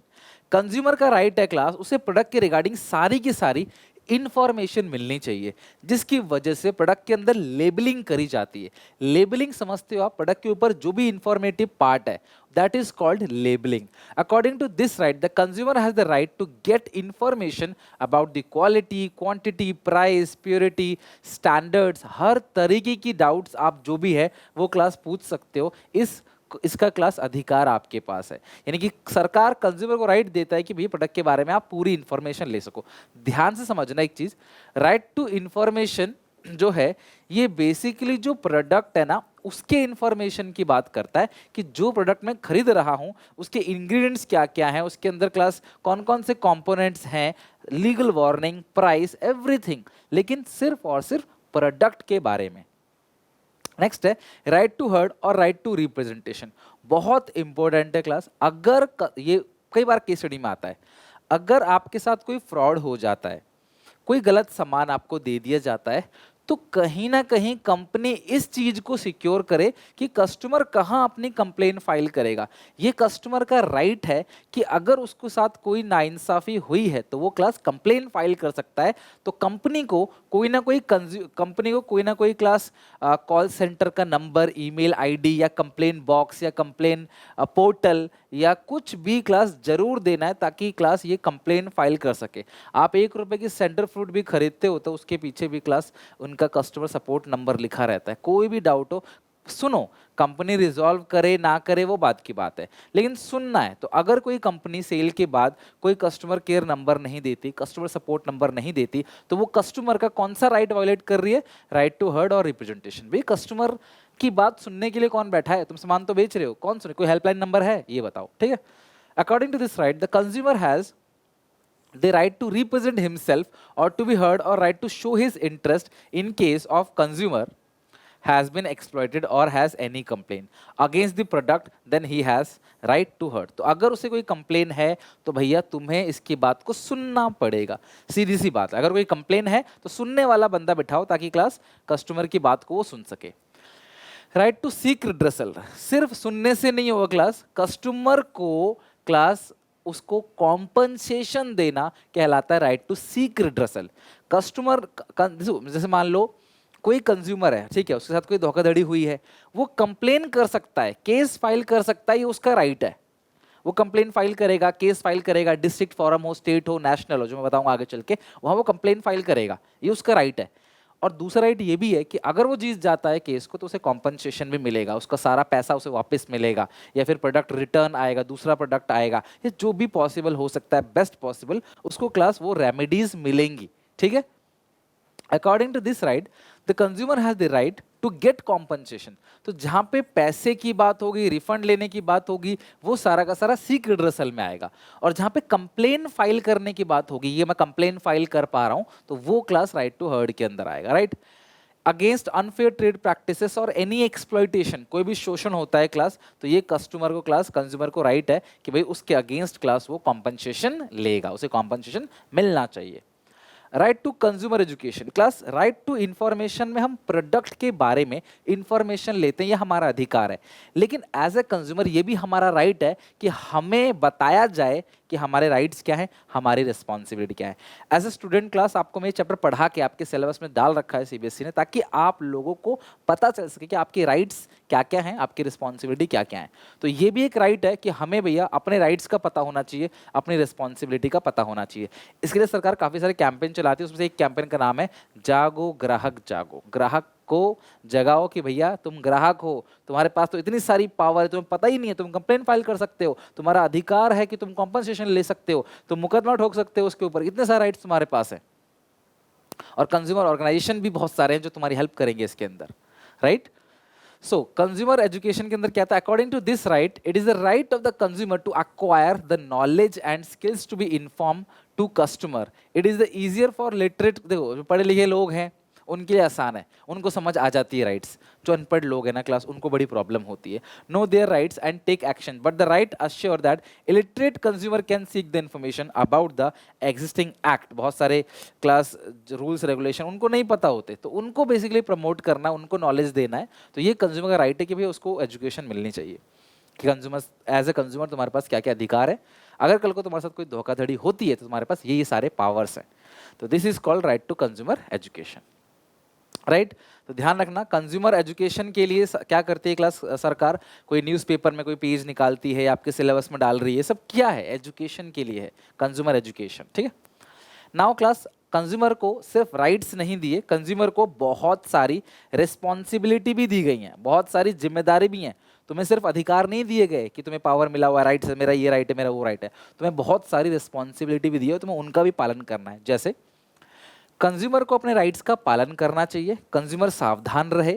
कंज्यूमर का राइट है क्लास, उसे प्रोडक्ट के रिगार्डिंग सारी की सारी इंफॉर्मेशन मिलनी चाहिए, जिसकी वजह से प्रोडक्ट के अंदर लेबलिंग करी जाती है। लेबलिंग समझते हो आप, प्रोडक्ट के ऊपर जो भी इंफॉर्मेटिव पार्ट है, that is called labelling. According to this right, the consumer has the right to get information about the quality, quantity, price, purity, standards. हर तरीके की डाउट्स आप जो भी है वो क्लास पूछ सकते हो। इसका क्लास अधिकार आपके पास है, यानी कि सरकार कंज्यूमर को राइट देता है कि भाई प्रोडक्ट के बारे में आप पूरी इंफॉर्मेशन ले सको। ध्यान से समझना एक चीज, राइट टू इंफॉर्मेशन जो है ये बेसिकली जो प्रोडक्ट है ना उसके इंफॉर्मेशन की बात करता है कि जो प्रोडक्ट मैं खरीद रहा हूं उसके इंग्रेडिएंट्स क्या क्या हैं, उसके अंदर क्लास कौन कौन से कंपोनेंट्स हैं, लीगल वार्निंग, प्राइस, एवरीथिंग, लेकिन सिर्फ और सिर्फ प्रोडक्ट के बारे में। नेक्स्ट है राइट टू हर्ड और राइट टू रिप्रेजेंटेशन। बहुत इंपॉर्टेंट है क्लास। अगर ये कई बार केस स्टडी में आता है, अगर आपके साथ कोई फ्रॉड हो जाता है, कोई गलत सामान आपको दे दिया जाता है, तो कहीं ना कहीं कंपनी इस चीज को सिक्योर करे कि कस्टमर कहां अपनी कंप्लेन फाइल करेगा। ये कस्टमर का राइट है कि अगर उसके साथ कोई नाइंसाफी हुई है तो वो क्लास कंप्लेन फाइल कर सकता है। तो कंपनी को कोई ना कोई क्लास कॉल सेंटर का नंबर, ईमेल आईडी या कंप्लेन बॉक्स या कंप्लेन पोर्टल या कुछ भी क्लास जरूर देना है ताकि क्लास ये कंप्लेन फाइल कर सके। आप 1 रुपए की सेंटर फ्रूट भी खरीदते हो तो उसके पीछे भी क्लास उनका कस्टमर सपोर्ट नंबर लिखा रहता है। कोई भी डाउट हो, सुनो, कंपनी रिजॉल्व करे ना करे वो बात की बात है, लेकिन सुनना है। तो अगर कोई कंपनी सेल के बाद कोई कस्टमर केयर नंबर नहीं देती, कस्टमर सपोर्ट नंबर नहीं देती, तो वो कस्टमर का कौन सा राइट वायलेट कर रही है? राइट टू हर्ड और रिप्रेजेंटेशन। भाई कस्टमर की बात सुनने के लिए कौन बैठा है? तुम सामान तो बेच रहे हो, कौन सुने? कोई हेल्पलाइन नंबर है? ये बताओ, ठीक है। According to this right, the consumer has the right to represent himself or to be heard or right to show his interest in case of consumer has been exploited or has any complaint against the product, then he has right to heard। तो अगर उसे कोई complain है तो भैया तुम्हें इसकी बात को सुनना पड़ेगा। सीधी सी बात है, अगर कोई कंप्लेन है तो सुनने वाला बंदा बिठाओ ताकि क्लास कस्टमर की बात को वो सुन सके। राइट टू सीक रिड्रेसल, सिर्फ सुनने से नहीं होगा क्लास, कस्टमर को क्लास उसको कॉम्पनसेशन देना कहलाता है right to seek redressal. Customer जैसे मान लो कोई कंज्यूमर है, ठीक है, उसके साथ कोई धोखाधड़ी हुई है, वो कंप्लेन कर सकता है, केस फाइल कर सकता है, ये उसका राइट है। वो कंप्लेन फाइल करेगा, केस फाइल करेगा, डिस्ट्रिक्ट फॉरम हो, स्टेट हो, नेशनल हो, जो मैं बताऊंगा आगे चल के, वहां वो कंप्लेन फाइल करेगा, ये उसका राइट है। और दूसरा राइट ये भी है कि अगर वो जीत जाता है केस को तो उसे कॉम्पनसेशन भी मिलेगा, उसका सारा पैसा उसे वापस मिलेगा, या फिर प्रोडक्ट रिटर्न आएगा, दूसरा प्रोडक्ट आएगा, ये जो भी पॉसिबल हो सकता है, बेस्ट पॉसिबल उसको क्लास वो रेमेडीज मिलेंगी, ठीक है। According to this right, the consumer has the right to get compensation. तो जहां पे पैसे की बात होगी, रिफंड लेने की बात होगी, वो सारा का सारा सीक रिड्रेसल में आएगा। और जहां पे कंप्लेन फाइल करने की बात होगी, ये मैं कंप्लेन फाइल कर पा रहा हूं, तो वो क्लास राइट टू हर्ड के अंदर आएगा। Right against unfair trade practices और एनी एक्सप्लॉइटेशन, कोई भी शोषण होता है क्लास, तो ये कस्टमर को क्लास कंज्यूमर को राइट है कि भाई उसके अगेंस्ट क्लास वो कॉम्पनसेशन लेगा, उसे कॉम्पनसेशन मिलना चाहिए। Right to consumer education class, right to information में हम प्रोडक्ट के बारे में इंफॉर्मेशन लेते हैं, यह हमारा अधिकार है, लेकिन एज ए कंज्यूमर ये भी हमारा राइट है कि हमें बताया जाए कि हमारे राइट्स क्या हैं, हमारी रिस्पॉन्सिबिलिटी क्या है। एज ए स्टूडेंट क्लास आपको मैं चैप्टर पढ़ा के आपके सिलेबस में डाल रखा है सीबीएसई ने, ताकि आप लोगों को पता चल सके कि आपके राइट्स क्या क्या हैं, आपकी रिस्पॉन्सिबिलिटी क्या क्या है। तो ये भी एक राइट है कि हमें भैया अपने राइट्स का पता होना चाहिए, अपनी रिस्पॉन्सिबिलिटी का पता होना चाहिए। इसके लिए सरकार काफ़ी सारे कैंपेन चलाती है, उसमें से एक कैंपेन का नाम है जागो ग्राहक जागो। ग्राहक को जगाओ कि भैया तुम ग्राहक हो, तुम्हारे पास तो इतनी सारी पावर है, तुम्हें पता ही नहीं है, तुम कंप्लेन फाइल कर सकते हो, तुम्हारा अधिकार है कि तुम कॉम्पनसेशन ले सकते हो, तुम मुकदमा ठोक सकते हो उसके ऊपर, इतने सारे राइट्स तुम्हारे पास है। और कंज्यूमर ऑर्गेनाइजेशन भी बहुत सारे हैं जो तुम्हारी हेल्प करेंगे इसके अंदर, राइट। सो कंज्यूमर एजुकेशन के अंदर क्या था, according to this right it is the right of the consumer to acquire the knowledge and skills to be inform to customer. It is the easier for literate, देखो जो पढ़े लिखे लोग हैं उनके लिए आसान है, उनको समझ आ जाती है राइट्स। जो अनपढ़ लोग हैं ना क्लास, उनको बड़ी प्रॉब्लम होती है। Know their rights and take action, but the right assure that illiterate consumer can seek the information about the existing act. बहुत सारे क्लास रूल्स रेगुलेशन उनको नहीं पता होते, तो उनको बेसिकली प्रमोट करना, उनको नॉलेज देना है। तो ये कंज्यूमर का राइट है कि भाई उसको एजुकेशन मिलनी चाहिए कि कंज्यूमर, एज ए कंज्यूमर तुम्हारे पास क्या क्या अधिकार है, अगर कल को तुम्हारे साथ कोई धोखाधड़ी होती है तो तुम्हारे पास ये सारे पावर्स हैं। तो this is called right to consumer education, right. तो ध्यान रखना, कंज्यूमर एजुकेशन के लिए क्या करती है क्लास सरकार, कोई न्यूज़पेपर में कोई पेज निकालती है, आपके सिलेबस में डाल रही है, सब क्या है, एजुकेशन के लिए है, कंज्यूमर एजुकेशन, ठीक है। नाउ क्लास, कंज्यूमर को सिर्फ राइट्स नहीं दिए, कंज्यूमर को बहुत सारी रिस्पॉन्सिबिलिटी भी दी गई हैं, बहुत सारी जिम्मेदारी भी हैं। तुम्हें सिर्फ अधिकार नहीं दिए गए कि तुम्हें पावर मिला हुआ है, राइट्स है, मेरा ये राइट है, मेरा वो राइट है, तुम्हें बहुत सारी रिस्पॉन्सिबिलिटी भी दी है, तुम्हें उनका भी पालन करना है। जैसे कंज्यूमर को अपने राइट्स का पालन करना चाहिए, कंज्यूमर सावधान रहे,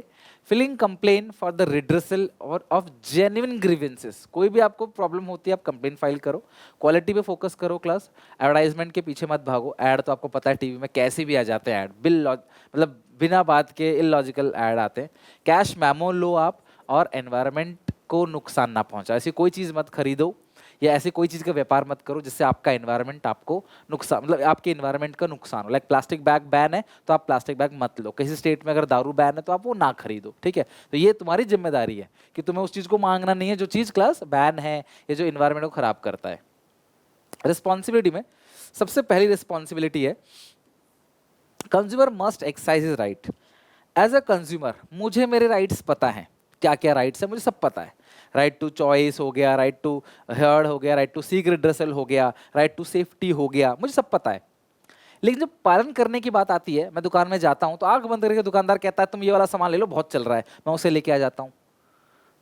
filling complaint for the redressal और ऑफ जेन्युइन ग्रीवेंसेस। कोई भी आपको प्रॉब्लम होती है आप कंप्लेन फाइल करो, क्वालिटी पे फोकस करो क्लास, एडवर्टाइजमेंट के पीछे मत भागो। ऐड तो आपको पता है टीवी में कैसे भी आ जाते हैं, ऐड मतलब बिना बात के इलॉजिकल ऐड आते हैं। कैश मेमो लो आप, और एनवायरनमेंट को नुकसान ना पहुंचा, ऐसी कोई चीज़ मत खरीदो या ऐसी कोई चीज़ का व्यापार मत करो जिससे आपका एनवायरनमेंट आपको नुकसान, मतलब आपके एनवायरनमेंट का नुकसान हो। लाइक प्लास्टिक बैग बैन है तो आप प्लास्टिक बैग मत लो, किसी स्टेट में अगर दारू बैन है तो आप वो ना खरीदो, ठीक है। तो ये तुम्हारी जिम्मेदारी है कि तुम्हें उस चीज़ को मांगना नहीं है जो चीज़ क्लास बैन है या जो इन्वायरमेंट को खराब करता है। रिस्पॉन्सिबिलिटी में सबसे पहली रिस्पॉन्सिबिलिटी है, consumer must exercise his right. As a consumer मुझे मेरे राइट्स पता है, क्या क्या राइट्स है मुझे सब पता है। राइट टू चॉइस हो गया, राइट टू हर्ड हो गया, राइट टू सीक रिड्रेसल हो गया, राइट टू सेफ्टी हो गया, मुझे सब पता है। लेकिन जब पालन करने की बात आती है, मैं दुकान में जाता हूँ तो आंख बंद करके दुकानदार कहता है तुम ये वाला सामान ले लो बहुत चल रहा है, मैं उसे लेके आ जाता हूँ।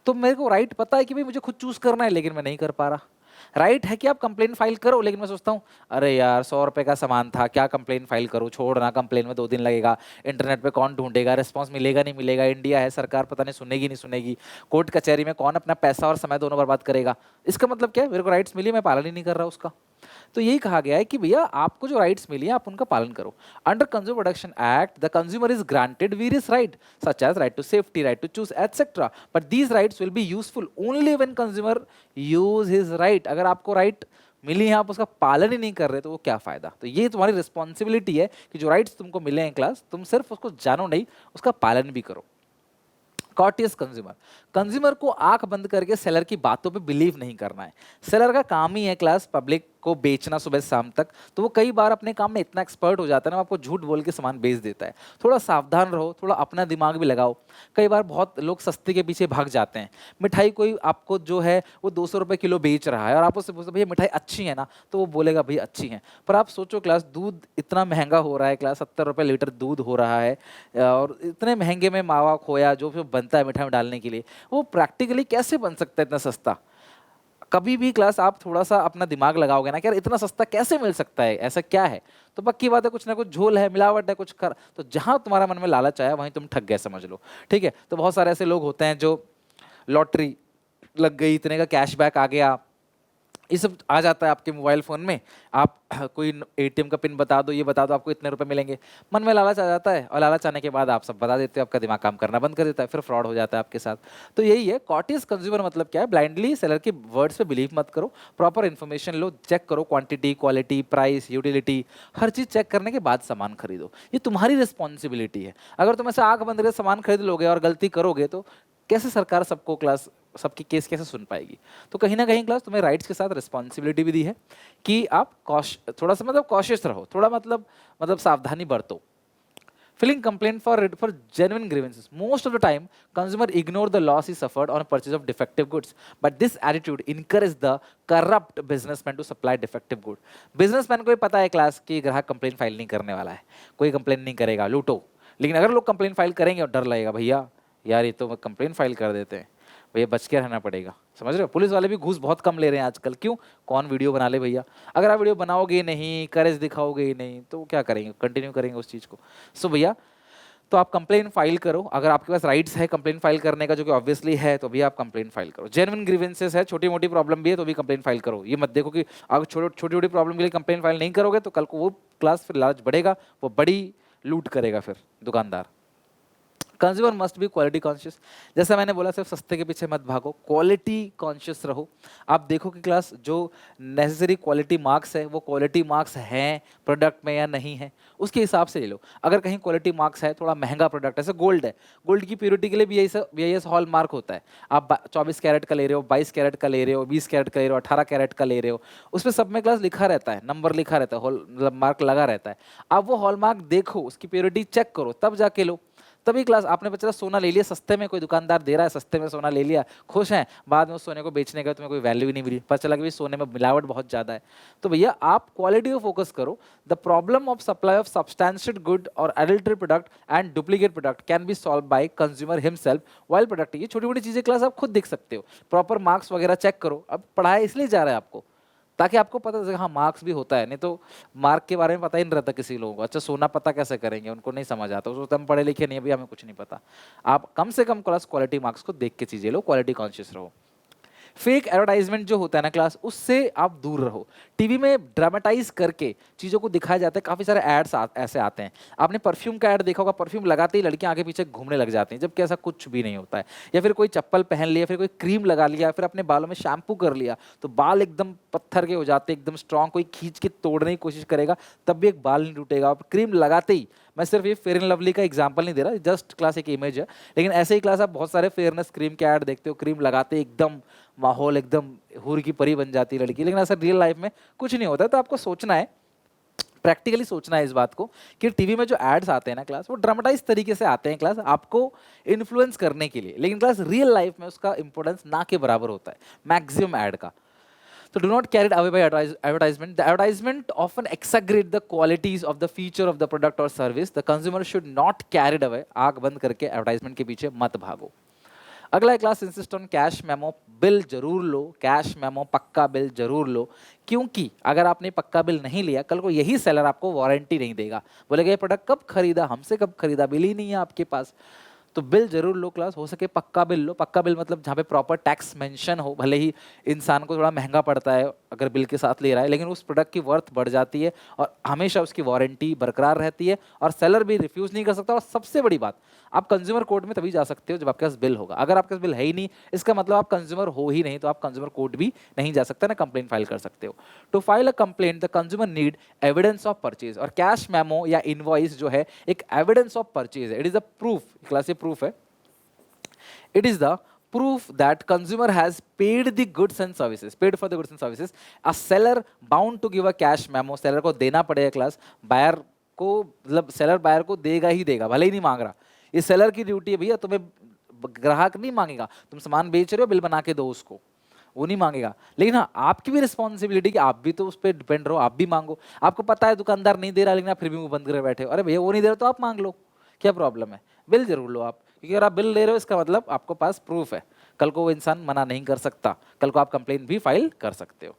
तो मेरे को राइट पता है कि भाई मुझे खुद चूज करना है, लेकिन मैं नहीं कर पा रहा। राइट है कि आप कंप्लेन फाइल करो, लेकिन मैं सोचता हूँ अरे यार 100 रुपए का सामान था, क्या कंप्लेन फाइल करूँ, छोड़ ना, कंप्लेन में 2 दिन लगेगा, इंटरनेट पे कौन ढूंढेगा, रिस्पॉन्स मिलेगा नहीं मिलेगा, इंडिया है, सरकार पता नहीं सुनेगी नहीं सुनेगी, कोर्ट कचहरी में कौन अपना पैसा और समय दोनों बर्बाद करेगा। इसका मतलब क्या है, मेरे को राइट्स मिली, मैं पालन ही नहीं कर रहा उसका। तो यही कहा गया है कि भैया आपको जो राइट्स मिली है आप उनका पालन करो। Under consumer protection act the consumer is granted various right such as right to safety, right to choose et cetera, but these rights will be useful only when consumer use his right. अगर आपको right मिली है आप उसका पालन ही नहीं कर रहे तो वो क्या फायदा। तो ये तुम्हारी रिस्पॉन्सिबिलिटी है कि जो राइट्स तुमको मिले हैं क्लास, तुम सिर्फ उसको जानो नहीं, उसका पालन भी करो। कॉटियस कंज्यूमर, कंज्यूमर को आंख बंद करके सेलर की बातों पे बिलीव नहीं करना है। सेलर का काम ही है क्लास पब्लिक को बेचना सुबह से शाम तक, तो वो कई बार अपने काम में इतना एक्सपर्ट हो जाता है ना, आपको झूठ बोल के सामान बेच देता है। थोड़ा सावधान रहो, थोड़ा अपना दिमाग भी लगाओ। कई बार बहुत लोग सस्ते के पीछे भाग जाते हैं। मिठाई कोई आपको जो है वो 200 रुपये किलो बेच रहा है और आप उससे पूछते भैया मिठाई अच्छी है ना, तो वो बोलेगा भैया अच्छी है। पर आप सोचो क्लास, दूध इतना महंगा हो रहा है क्लास, 70 रुपये लीटर दूध हो रहा है, और इतने महंगे में मावा खोया जो फिर बनता है मिठाई में डालने के लिए, वो प्रैक्टिकली कैसे बन सकता है इतना सस्ता। कभी भी क्लास आप थोड़ा सा अपना दिमाग लगाओगे ना कि यार इतना सस्ता कैसे मिल सकता है, ऐसा क्या है, तो पक्की बात है कुछ ना कुछ झोल है, मिलावट है, कुछ कर। तो जहां तुम्हारा मन में लालच आया वहीं तुम ठग गए समझ लो, ठीक है। तो बहुत सारे ऐसे लोग होते हैं जो लॉटरी लग गई, इतने का कैशबैक आ गया, ये सब आ जाता है आपके मोबाइल फ़ोन में, आप कोई एटीएम का पिन बता दो, ये बता दो, आपको इतने रुपए मिलेंगे, मन में लालच आ जाता है, और लालच आने के बाद आप सब बता देते हो, आपका दिमाग काम करना बंद कर देता है, फिर फ्रॉड हो जाता है आपके साथ। तो यही है कॉटियस कंज्यूमर, मतलब क्या है, ब्लाइंडली सेलर के वर्ड्स पे बिलीव मत करो, प्रॉपर इन्फॉर्मेशन लो, चेक करो क्वांटिटी, क्वालिटी, प्राइस, यूटिलिटी, हर चीज़ चेक करने के बाद सामान खरीदो। ये तुम्हारी रिस्पॉन्सिबिलिटी है। अगर तुम ऐसे आंख बंद करके सामान खरीद लोगे और गलती करोगे तो कैसे सरकार सबको क्लास, सबकी केस कैसे सुन पाएगी। तो कहीं ना कहीं क्लास तुम्हें राइट्स के साथ रिस्पॉन्सिबिलिटी भी दी है कि आप थोड़ा सा मतलब कॉशियस रहो, थोड़ा मतलब सावधानी बरतो। Filing complaint for genuine grievances. Most of the time, consumer ignore the loss he suffered on purchase of defective goods. But this attitude encourages the corrupt businessman to supply defective good. Businessman को भी पता है class कि ग्राहक complain file नहीं करने वाला है, कोई कंप्लेन नहीं करेगा, लूटो, लेकिन अगर लोग कंप्लेन फाइल करेंगे और डर लगेगा, भैया यार ये तो कंप्लेन फाइल कर देते हैं, भैया बच के रहना पड़ेगा। समझ रहे हो, पुलिस वाले भी घूस बहुत कम ले रहे हैं आजकल। क्यों? कौन वीडियो बना ले भैया। अगर आप वीडियो बनाओगे ही नहीं, करेज दिखाओगे ही नहीं, तो क्या करेंगे, कंटिन्यू करेंगे उस चीज़ को। सो भैया तो आप कंप्लेन फाइल करो, अगर आपके पास राइट्स है कंप्लेन फाइल करने का, जो कि ऑब्वियसली है, तो भी आप कंप्लेन फाइल करो। जेन्युइन ग्रीवेंसेस है, छोटी मोटी प्रॉब्लम भी है तो भी कंप्लेन फाइल करो। ये मत देखो कि अगर छोटी छोटी प्रॉब्लम के लिए कंप्लेन फाइल नहीं करोगे तो कल को वो क्लास फिर लालच बढ़ेगा, वो बड़ी लूट करेगा फिर दुकानदार। Consumer must be quality conscious. जैसा मैंने बोला, सिर्फ सस्ते के पीछे मत भागो, क्वालिटी कॉन्शियस रहो। आप देखो कि क्लास जो नेसेसरी क्वालिटी मार्क्स है वो क्वालिटी मार्क्स हैं प्रोडक्ट में या नहीं है, उसके हिसाब से ले लो। अगर कहीं क्वालिटी मार्क्स है, थोड़ा महंगा प्रोडक्ट है, जैसे गोल्ड है, गोल्ड की प्योरिटी के लिए BIS हॉल मार्क होता है। आप 24 कैरेट का ले रहे हो, 22 कैरेट का ले रहे हो, 20 कैरेट का ले रहे हो, 18 कैरेट का ले रहे हो, उसमें सब में क्लास लिखा रहता है, नंबर लिखा रहता है, हॉल मार्क लगा रहता है। आप वो हॉल मार्क देखो, उसकी प्योरिटी चेक करो, तब जाके लो। तभी क्लास आपने बच्चा सोना ले लिया सस्ते में, कोई दुकानदार दे रहा है सस्ते में सोना ले लिया, खुश हैं, बाद में उस सोने को बेचने गए तुम्हें कोई वैल्यू ही नहीं मिली, पता चला कि सोने में मिलावट बहुत ज़्यादा है। तो भैया आप क्वालिटी को फोकस करो। The problem of supply of substantiated good और adulterated product and duplicate product can be solve by consumer himself while product. ये छोटी मोटी चीज़ें क्लास आप खुद देख सकते हो। प्रॉपर मार्क्स वगैरह चेक करो। अब पढ़ाया इसलिए जा रहा है आपको ताकि आपको पता चले हाँ मार्क्स भी होता है, नहीं तो मार्क के बारे में पता ही नहीं रहता किसी लोगों को। अच्छा सोना पता कैसे करेंगे, उनको नहीं समझ आता, उसको हम पढ़े लिखे नहीं, अभी हमें कुछ नहीं पता। आप कम से कम क्लास क्वालिटी मार्क्स को देख के चीजें लो, क्वालिटी कॉन्शियस रहो। फेक एडवर्टाइजमेंट जो होता है ना क्लास, उससे आप दूर रहो। टीवी में ड्रामेटाइज करके चीज़ों को दिखाया जाता है, काफ़ी सारे एड्स ऐसे आते हैं। आपने परफ्यूम का ऐड देखा होगा, परफ्यूम लगाते ही लड़कियां आगे पीछे घूमने लग जाती हैं, जबकि ऐसा कुछ भी नहीं होता है। या फिर कोई चप्पल पहन लिया, फिर कोई क्रीम लगा लिया, फिर अपने बालों में शैम्पू कर लिया, तो बाल एकदम पत्थर के हो जाते, एकदम स्ट्रांग। कोई खींच के तोड़ने की कोशिश करेगा तब भी एक बाल नहीं टूटेगा। और क्रीम लगाते ही, मैं सिर्फ ये फेयर एंड लवली का एग्जांपल नहीं दे रहा, जस्ट क्लास एक इमेज है, लेकिन ऐसे ही क्लास आप बहुत सारे फेयरनेस क्रीम के ऐड देखते हो, क्रीम लगाते एकदम माहौल एकदम हूर की परी बन जाती है लड़की, लेकिन ऐसा रियल लाइफ में कुछ नहीं होता। तो आपको सोचना है, प्रैक्टिकली सोचना है इस बात को कि टीवी में जो एड्स आते हैं ना क्लास, वो ड्रामेटाइज तरीके से आते हैं क्लास, आपको इन्फ्लुएंस करने के लिए, लेकिन क्लास रियल लाइफ में उसका इंपॉर्टेंस ना के बराबर होता है मैक्सिमम ऐड का। So do not carry it away by advertisement. The advertisement often exaggerate the qualities of the feature of the product or service. The consumer should not carry it away. आग बंद करके advertisement के पीछे मत भागो। अगला class insist on cash memo. Bill जरूर लो, cash memo पक्का बिल जरूर लो, क्योंकि अगर आपने पक्का बिल नहीं लिया, कल को यही सेलर आपको वारंटी नहीं देगा, बोलेगा ये प्रोडक्ट कब खरीदा, हमसे कब खरीदा, बिल ही नहीं है आपके पास। तो बिल जरूर लो क्लास, हो सके पक्का बिल लो। पक्का बिल मतलब जहाँ पे प्रॉपर टैक्स मेंशन हो, भले ही इंसान को थोड़ा महंगा पड़ता है अगर बिल के साथ ले रहा है, लेकिन उस प्रोडक्ट की वर्थ बढ़ जाती है और हमेशा उसकी वारंटी बरकरार रहती है और सेलर भी रिफ्यूज़ नहीं कर सकता। और सबसे बड़ी बात, आप कंज्यूमर कोर्ट में तभी जा सकते हो जब आपके पास बिल होगा। अगर आपके पास बिल है ही नहीं, इसका मतलब आप कंज्यूमर हो ही नहीं, तो आप कंज्यूमर कोर्ट भी नहीं जा सकते ना कंप्लेंट फाइल कर सकते हो। To file a complaint the consumer need evidence of purchase, और कैश मेमो या इनवॉइस जो है एक एविडेंस ऑफ परचेज है। It is a proof, class proof है, it is the proof that consumer has paid the goods and services, paid for the goods and services. A seller bound to give a cash memo, seller को देना पड़ेगा class, buyer को मतलब seller buyer को देगा ही देगा, भले ही नहीं मांग रहा। ये सेलर की ड्यूटी है भैया, तुम्हें ग्राहक नहीं मांगेगा, तुम सामान बेच रहे हो बिल बना के दो उसको, वो नहीं मांगेगा। लेकिन हाँ आपकी भी रिस्पॉन्सिबिलिटी कि आप भी तो उस पर डिपेंड रहो, आप भी मांगो। आपको पता है दुकानदार नहीं दे रहा, लेकिन आप फिर भी वो बंद कर बैठे हो, अरे भैया वो नहीं दे रहा तो आप मांग लो, क्या प्रॉब्लम है, बिल जरूर लो आप, क्योंकि अगर आप बिल ले रहे हो इसका मतलब आपको पास प्रूफ है, कल को वो इंसान मना नहीं कर सकता, कल को आप कंप्लेंट भी फाइल कर सकते हो।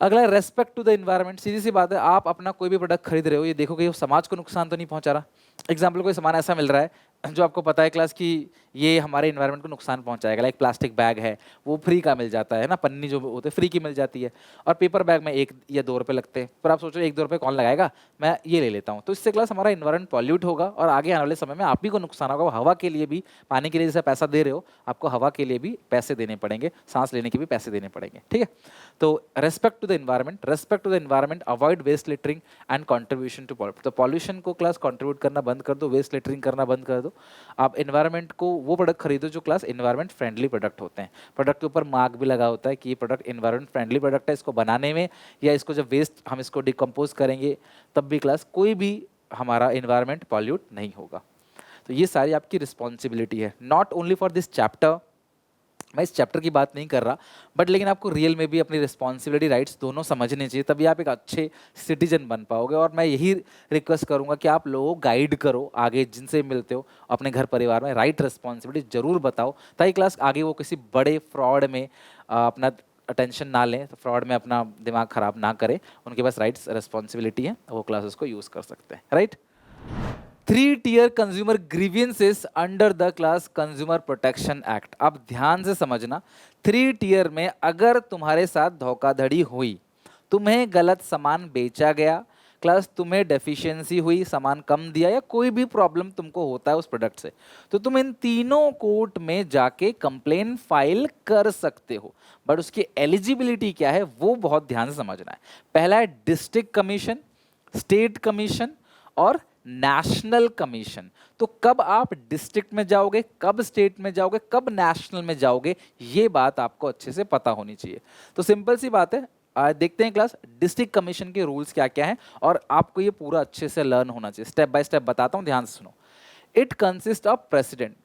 अगला है रेस्पेक्ट टू द इन्वायरमेंट। सीधी सी बात है, आप अपना कोई भी प्रोडक्ट खरीद रहे हो, ये देखो कि वो समाज को नुकसान तो नहीं पहुंचा रहा। एग्जाम्पल, कोई सामान ऐसा मिल रहा है जो आपको पता है क्लास कि ये हमारे इन्वायरमेंट को नुकसान पहुंचाएगा, लाइक प्लास्टिक बैग है, वो फ्री का मिल जाता है ना, पन्नी जो होते हैं फ्री की मिल जाती है, और पेपर बैग में 1 या 2 रुपये लगते हैं, पर आप सोचो 1-2 रुपये कौन लगाएगा, मैं ये ले लेता हूँ। तो इससे क्लास हमारा इन्वायरमेंट पॉल्यूट होगा और आगे आने वाले समय में आप ही को नुकसान होगा। हवा के लिए भी, पानी के लिए जैसे पैसा दे रहे हो, आपको हवा के लिए भी पैसे देने पड़ेंगे, सांस लेने के भी पैसे देने पड़ेंगे, ठीक है। तो respect to the environment, respect to the environment, avoid waste littering and contribution to pollution. तो पॉल्यूशन को क्लास कॉन्ट्रीब्यूट करना बंद कर दो, वेस्ट लिटरिंग करना बंद कर दो। आप इन्वायरमेंट को वो प्रोडक्ट खरीदो जो क्लास इन्वायरमेंट फ्रेंडली प्रोडक्ट होते हैं। प्रोडक्ट के ऊपर मार्क भी लगा होता है कि ये प्रोडक्ट इन्वायरमेंट फ्रेंडली प्रोडक्ट है, इसको बनाने में या इसको जब वेस्ट हम इसको डिकम्पोज करेंगे तब भी क्लास कोई भी हमारा इन्वायरमेंट पॉल्यूट नहीं होगा। तो ये सारी आपकी रिस्पॉन्सिबिलिटी है, not only for this chapter मैं इस चैप्टर की बात नहीं कर रहा, बट लेकिन आपको रियल में भी अपनी रिस्पॉन्सिबिलिटी राइट्स दोनों समझने चाहिए, तभी आप एक अच्छे सिटीजन बन पाओगे। और मैं यही रिक्वेस्ट करूंगा कि आप लोगों को गाइड करो आगे, जिनसे मिलते हो अपने घर परिवार में, राइट रिस्पॉन्सिबिलिटी जरूर बताओ, ताकि क्लास आगे वो किसी बड़े फ्रॉड में अपना अटेंशन ना लें, तो फ्रॉड में अपना दिमाग खराब ना करें। उनके पास राइट्स रिस्पॉन्सिबिलिटी है, वो क्लासेस को यूज़ कर सकते हैं, right. 3 tier consumer grievances under the class consumer protection act. अब ध्यान से समझना, 3 tier में अगर तुम्हारे साथ धोखाधड़ी हुई, तुम्हें गलत सामान बेचा गया, क्लास तुम्हें डेफिशिएंसी हुई, सामान कम दिया, या कोई भी प्रॉब्लम तुमको होता है उस प्रोडक्ट से, तो तुम इन तीनों कोर्ट में जाके कंप्लेन फाइल कर सकते हो। बट उसकी एलिजिबिलिटी क्या है वो बहुत ध्यान से समझना है। पहला है डिस्ट्रिक्ट कमीशन, स्टेट कमीशन और नेशनल कमीशन। तो कब आप डिस्ट्रिक्ट में जाओगे, कब स्टेट में जाओगे, कब नेशनल में जाओगे, ये बात आपको अच्छे से पता होनी चाहिए। तो सिंपल सी बात है, देखते हैं क्लास डिस्ट्रिक्ट कमीशन के रूल्स क्या क्या हैं, और आपको ये पूरा अच्छे से लर्न होना चाहिए। स्टेप बाय स्टेप बताता हूं, ध्यान से सुनो। It consist of president.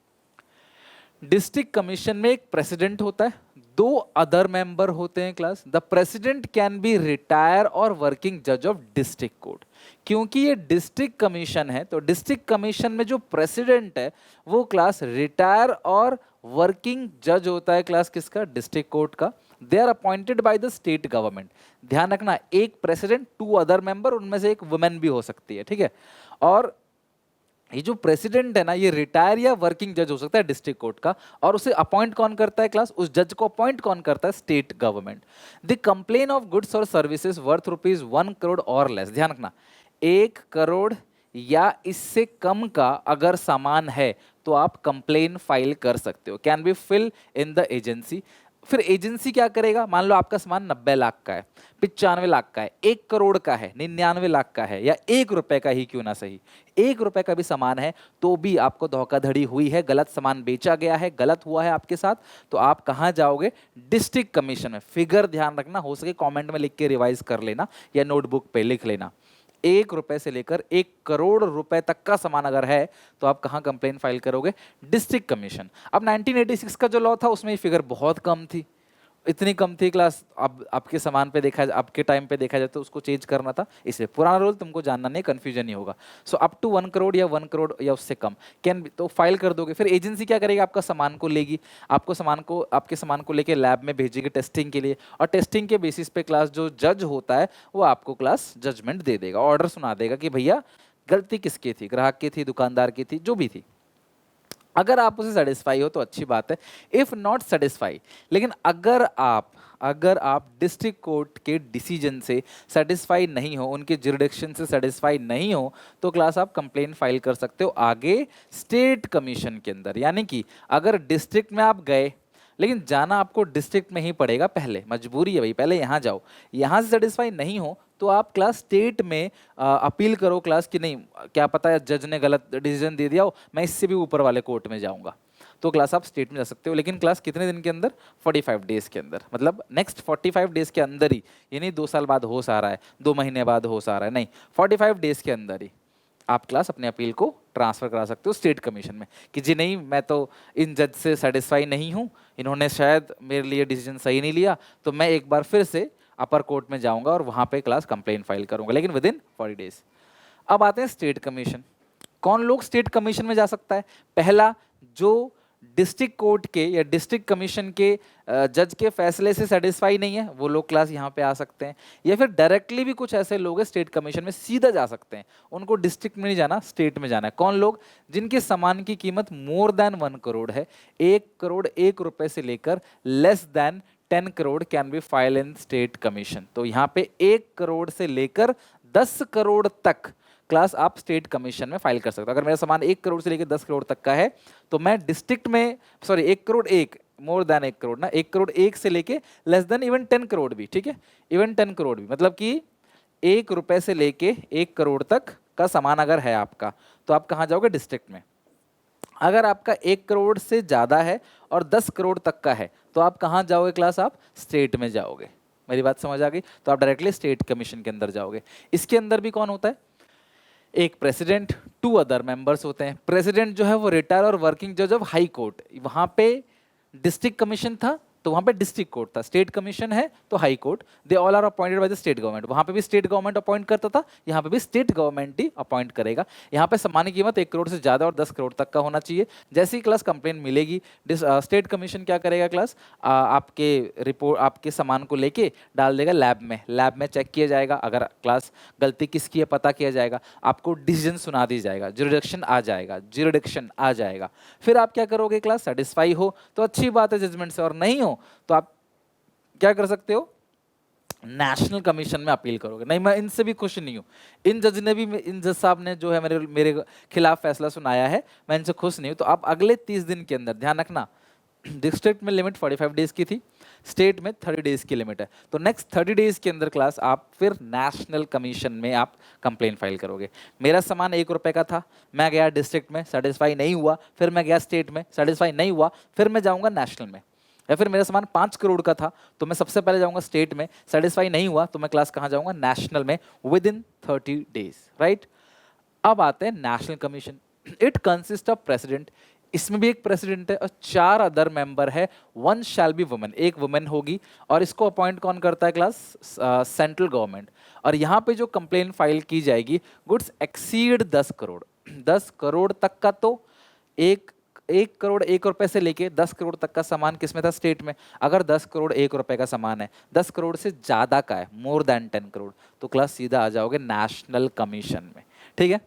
District commission में एक प्रेसिडेंट होता है, 2 अदर मेंबर होते हैं class. The president can be retire और वर्किंग जज ऑफ डिस्ट्रिक्ट कोर्ट। क्योंकि ये डिस्ट्रिक्ट कमीशन है, तो डिस्ट्रिक्ट कमीशन में जो प्रेसिडेंट है वो क्लास रिटायर और वर्किंग जज होता है क्लास किसका, डिस्ट्रिक्ट कोर्ट का। They are appointed by the state government. ध्यान रखना, एक प्रेसिडेंट, 2 अदर मेंबर, उनमें से एक वुमेन भी हो सकती है, ठीक है। और ये जो प्रेसिडेंट है ना, ये रिटायर या वर्किंग जज हो सकता है डिस्ट्रिक्ट कोर्ट का, और उसे अपॉइंट कौन करता है क्लास, उस जज को अपॉइंट कौन करता है, state government. The complain of goods और सर्विसेज वर्थ ₹1 करोड़ और लेस। ध्यान रखना, 1 करोड़ या इससे कम का अगर सामान है तो आप कंप्लेन फाइल कर सकते हो। Can be fill in the agency. फिर एजेंसी क्या करेगा, मान लो आपका सामान 90 लाख का है, 95 लाख का है, 1 करोड़ का है, 99 लाख का है, या 1 रुपए का ही क्यों ना सही, 1 रुपए का भी सामान है, तो भी आपको धोखाधड़ी हुई है, गलत सामान बेचा गया है, गलत हुआ है आपके साथ, तो आप कहाँ जाओगे, डिस्ट्रिक्ट कमीशन में। फिगर ध्यान रखना, हो सके कमेंट में लिख के रिवाइज कर लेना या नोटबुक पे लिख लेना। 1 रुपए से लेकर 1 करोड़ रुपए तक का सामान अगर है तो आप कहाँ कंप्लेन फाइल करोगे, डिस्ट्रिक्ट कमीशन। अब 1986 का जो लॉ था उसमें ये फिगर बहुत कम थी, इतनी कम थी क्लास। अब आपके सामान पे देखा, आपके टाइम पे देखा जाए तो उसको चेंज करना था, इसलिए पुराना रूल तुमको जानना नहीं, कंफ्यूजन नहीं होगा। सो अप टू 1 करोड़ या 1 करोड़ या उससे कम कैन, तो फाइल कर दोगे। फिर एजेंसी क्या करेगी, आपका सामान को लेगी, आपको सामान को, आपके सामान को लेके लैब में भेजेगी टेस्टिंग के लिए, और टेस्टिंग के बेसिस पे क्लास जो जज होता है वो आपको क्लास जजमेंट दे देगा, ऑर्डर सुना देगा कि भैया गलती किसकी थी, ग्राहक की थी, दुकानदार की थी, जो भी थी। अगर आप उसे सेटिस्फाई हो तो अच्छी बात है, इफ नॉट सेटिस्फाई, लेकिन अगर आप डिस्ट्रिक्ट कोर्ट के डिसीजन से सेटिस्फाई नहीं हो, उनके जुरिडिक्शन से सेटिस्फाई नहीं हो, तो क्लास आप कंप्लेन फाइल कर सकते हो आगे स्टेट कमीशन के अंदर। यानी कि अगर डिस्ट्रिक्ट में आप गए, लेकिन जाना आपको डिस्ट्रिक्ट में ही पड़ेगा, पहले मजबूरी है भाई, पहले यहाँ जाओ, यहाँ से सेटिस्फाई नहीं हो तो आप क्लास स्टेट में अपील करो क्लास कि नहीं, क्या पता है जज ने गलत डिसीजन दे दिया हो, मैं इससे भी ऊपर वाले कोर्ट में जाऊंगा, तो क्लास आप स्टेट में जा सकते हो। लेकिन क्लास कितने दिन के अंदर, 45 डेज के अंदर, मतलब नेक्स्ट 45 डेज के अंदर ही, ये नहीं 2 साल बाद होश आ रहा है, 2 महीने बाद होश आ रहा है, नहीं, 45 डेज के अंदर ही आप क्लास अपने अपील को ट्रांसफर करा सकते हो स्टेट कमीशन में, कि जी नहीं मैं तो इन जज से सेटिस्फाई नहीं हूँ, इन्होंने शायद मेरे लिए डिसीजन सही नहीं लिया, तो मैं एक बार फिर से अपर कोर्ट में जाऊंगा और वहाँ पे क्लास कंप्लेन फाइल करूंगा, लेकिन विद इन 40 डेज। अब आते हैं स्टेट कमीशन। कौन लोग स्टेट कमीशन में जा सकता है, पहला जो डिस्ट्रिक्ट कोर्ट के या डिस्ट्रिक्ट कमीशन के जज के फैसले से सेटिस्फाई नहीं है वो लोग क्लास यहाँ पे आ सकते हैं, या फिर डायरेक्टली भी कुछ ऐसे लोग हैं स्टेट कमीशन में सीधा जा सकते हैं, उनको डिस्ट्रिक्ट में नहीं जाना, स्टेट में जाना है। कौन लोग, जिनके सामान की कीमत मोर देन 1 करोड़ है, 1 करोड़ 1 रुपए से लेकर less than 10 crore can be file in state commission. तो यहाँ पे 1 करोड़ से लेकर 10 करोड़ तक क्लास आप स्टेट कमीशन में फाइल कर सकते हो। अगर मेरा सामान 1 करोड़ से लेकर 10 करोड़ तक का है तो मैं डिस्ट्रिक्ट में, sorry 1 crore 1, more than 1 crore ना, 1 करोड़ 1 से लेके लेस देन इवन 10 करोड़ भी, ठीक है, इवन 10 करोड़ भी, मतलब कि 1 रुपए से लेके 1 करोड़ तक का सामान अगर है आपका तो आप कहाँ जाओगे, डिस्ट्रिक्ट में। अगर आपका 1 करोड़ से ज़्यादा है और 10 करोड़ तक का है तो आप कहाँ जाओगे क्लास, आप स्टेट में जाओगे। मेरी बात समझ आ गई, तो आप डायरेक्टली स्टेट कमीशन के अंदर जाओगे। इसके अंदर भी कौन होता है, एक प्रेसिडेंट, 2 अदर मेंबर्स होते हैं। प्रेसिडेंट जो है वो रिटायर और वर्किंग जज ऑफ हाई कोर्ट, वहाँ पे डिस्ट्रिक्ट कमीशन था तो वहां पे डिस्ट्रिक्ट कोर्ट था, स्टेट कमीशन है तो high court, they all are appointed by the state government. वहां पे भी स्टेट गवर्नमेंट अपॉइंट करता था, यहाँ पे भी स्टेट गवर्नमेंट ही अपॉइंट करेगा। यहाँ पे सामान्य कीमत 1 करोड़ से ज्यादा और 10 करोड़ तक का होना चाहिए। जैसे ही क्लास कंप्लेन मिलेगी, स्टेट कमीशन क्या करेगा क्लास, आपके रिपोर्ट आपके सामान को लेके डाल देगा लैब में, लैब में चेक किया जाएगा, अगर क्लास गलती किसकी है पता किया जाएगा, आपको डिसीजन सुना दी जाएगा, ज्यूरिडिक्शन आ जाएगा, ज्यूरिडिक्शन आ जाएगा। फिर आप क्या करोगे क्लास, सेटिस्फाई हो तो अच्छी बात है जजमेंट से, और नहीं हो तो आप क्या कर सकते हो, नेशनल कमीशन में अपील करोगे। नहीं, मैं इनसे भी खुश नहीं हूं, इन जज ने भी, इन जज साहब ने जो है मेरे मेरे खिलाफ फैसला सुनाया है, मैं इनसे खुश नहीं हूं। तो आप अगले 30 दिन के अंदर, ध्यान रखना, डिस्ट्रिक्ट में लिमिट 45 डेज की थी, स्टेट में 30 डेज की लिमिट है, तो नेक्स्ट 30 डेज के अंदर क्लास आप फिर नेशनल कमीशन में आप कंप्लेन फाइल करोगे। मेरा सामान 1 रुपए का था, मैं गया डिस्ट्रिक्ट में, सेटिस्फाई नहीं हुआ, फिर मैं गया स्टेट में, सेटिस्फाई नहीं हुआ, फिर मैं जाऊंगा नेशनल में। या फिर मेरा सामान 5 करोड़ का था तो मैं सबसे पहले जाऊंगा स्टेट में, सेटिस्फाई नहीं हुआ तो मैं क्लास कहाँ जाऊंगा, नेशनल में, विद इन 30 डेज, राइट। अब आते हैं national commission. It consist of president, इसमें भी एक प्रेसिडेंट है और 4 अदर मेंबर है, 1 शैल बी वुमेन, एक वुमेन होगी, और इसको अपॉइंट कौन करता है क्लास, सेंट्रल गवर्नमेंट। और यहाँ पे जो कंप्लेन फाइल की जाएगी, गुड्स एक्सीड 10 करोड़, 10 करोड़ तक का, तो 1 करोड़ 1 रुपए से लेके 10 करोड़ तक का सामान किसमें था, स्टेट में। अगर 10 करोड़ 1 रुपए का सामान है, 10 करोड़ से ज्यादा का है, मोर देन 10 करोड़, तो क्लास सीधा आ जाओगे नेशनल कमीशन में, ठीक है।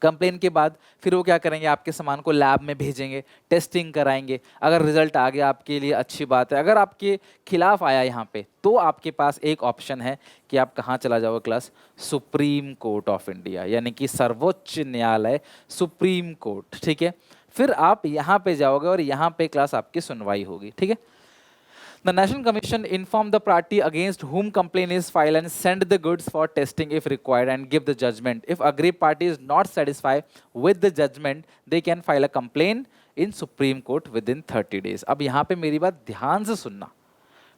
कंप्लेन के बाद फिर वो क्या करेंगे, आपके सामान को लैब में भेजेंगे, टेस्टिंग कराएंगे, अगर रिजल्ट आ गया आपके लिए अच्छी बात है, अगर आपके खिलाफ आया यहाँ पे तो आपके पास एक ऑप्शन है कि आप कहाँ चला जाओगे class, supreme court of India, यानी कि सर्वोच्च न्यायालय, सुप्रीम कोर्ट, ठीक है। फिर आप यहाँ पे जाओगे और यहाँ पे क्लास आपकी सुनवाई होगी, ठीक है। The National Commission inform the party against whom complaint is filed and send the goods for testing if required and give the judgment. If aggrieved party is not satisfied with the judgment, they can file a complaint in Supreme Court within 30 days. अब यहाँ पे मेरी बात ध्यान से सुनना,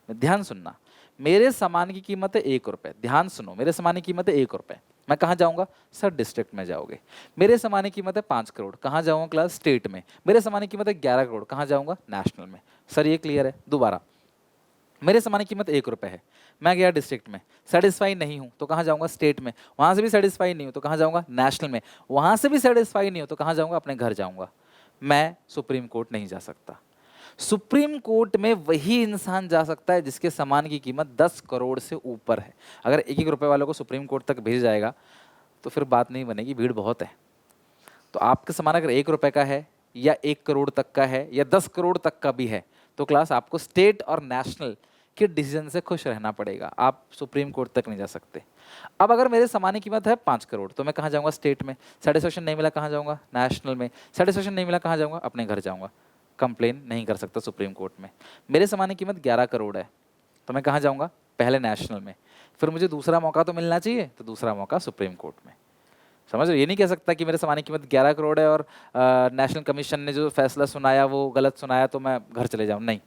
ध्यान सुनना। मेरे सामान की कीमत है 1 रुपए, ध्यान सुनो, मेरे सामान की कीमत है 1 रुपए, मैं कहाँ जाऊंगा सर, डिस्ट्रिक्ट में जाओगे। मेरे सामान की कीमत है 5 करोड़, कहाँ जाऊंगा क्लास, स्टेट में। मेरे सामान की कीमत है 11 करोड़, कहाँ जाऊंगा, नेशनल में। सर ये क्लियर है, दोबारा, मेरे सामान की कीमत 1 रुपए है, मैं गया डिस्ट्रिक्ट में, सेटिस्फाई नहीं हूं तो कहाँ जाऊंगा, स्टेट में। वहां से भी सेटिस्फाई नहीं हूं तो कहाँ जाऊंगा, नेशनल में। वहां से भी सेटिस्फाई नहीं हो तो कहाँ जाऊंगा, अपने घर जाऊंगा। मैं सुप्रीम कोर्ट नहीं जा सकता। सुप्रीम कोर्ट में वही इंसान जा सकता है जिसके सामान की कीमत 10 करोड़ से ऊपर है। अगर 1-1 रुपए वालों को सुप्रीम कोर्ट तक भेज जाएगा तो फिर बात नहीं बनेगी, भीड़ बहुत है। तो आपका सामान अगर 1 रुपए का है या 1 करोड़ तक का है या 10 करोड़ तक का भी है तो क्लास आपको स्टेट और नेशनल के डिसीजन से खुश रहना पड़ेगा, आप सुप्रीम कोर्ट तक नहीं जा सकते। अब अगर मेरे सामान की कीमत है 5 करोड़ तो मैं कहाँ जाऊँगा, स्टेट में। सेटिस्फेक्शन नहीं मिला कहाँ जाऊँगा, नेशनल में। सेटिस्फेक्शन नहीं मिला कहाँ जाऊँगा, अपने घर जाऊँगा। कंप्लेन नहीं कर सकता सुप्रीम कोर्ट में। मेरे सामान की कीमत 11 करोड़ है तो मैं कहाँ जाऊँगा, पहले नेशनल में, फिर मुझे दूसरा मौका तो मिलना चाहिए, तो दूसरा मौका सुप्रीम कोर्ट में। समझ रहे हो, ये नहीं कह सकता कि मेरे सामान की कीमत 11 करोड़ है और नेशनल कमीशन ने जो फैसला सुनाया वो गलत सुनाया तो मैं घर चले जाऊँ, नहीं,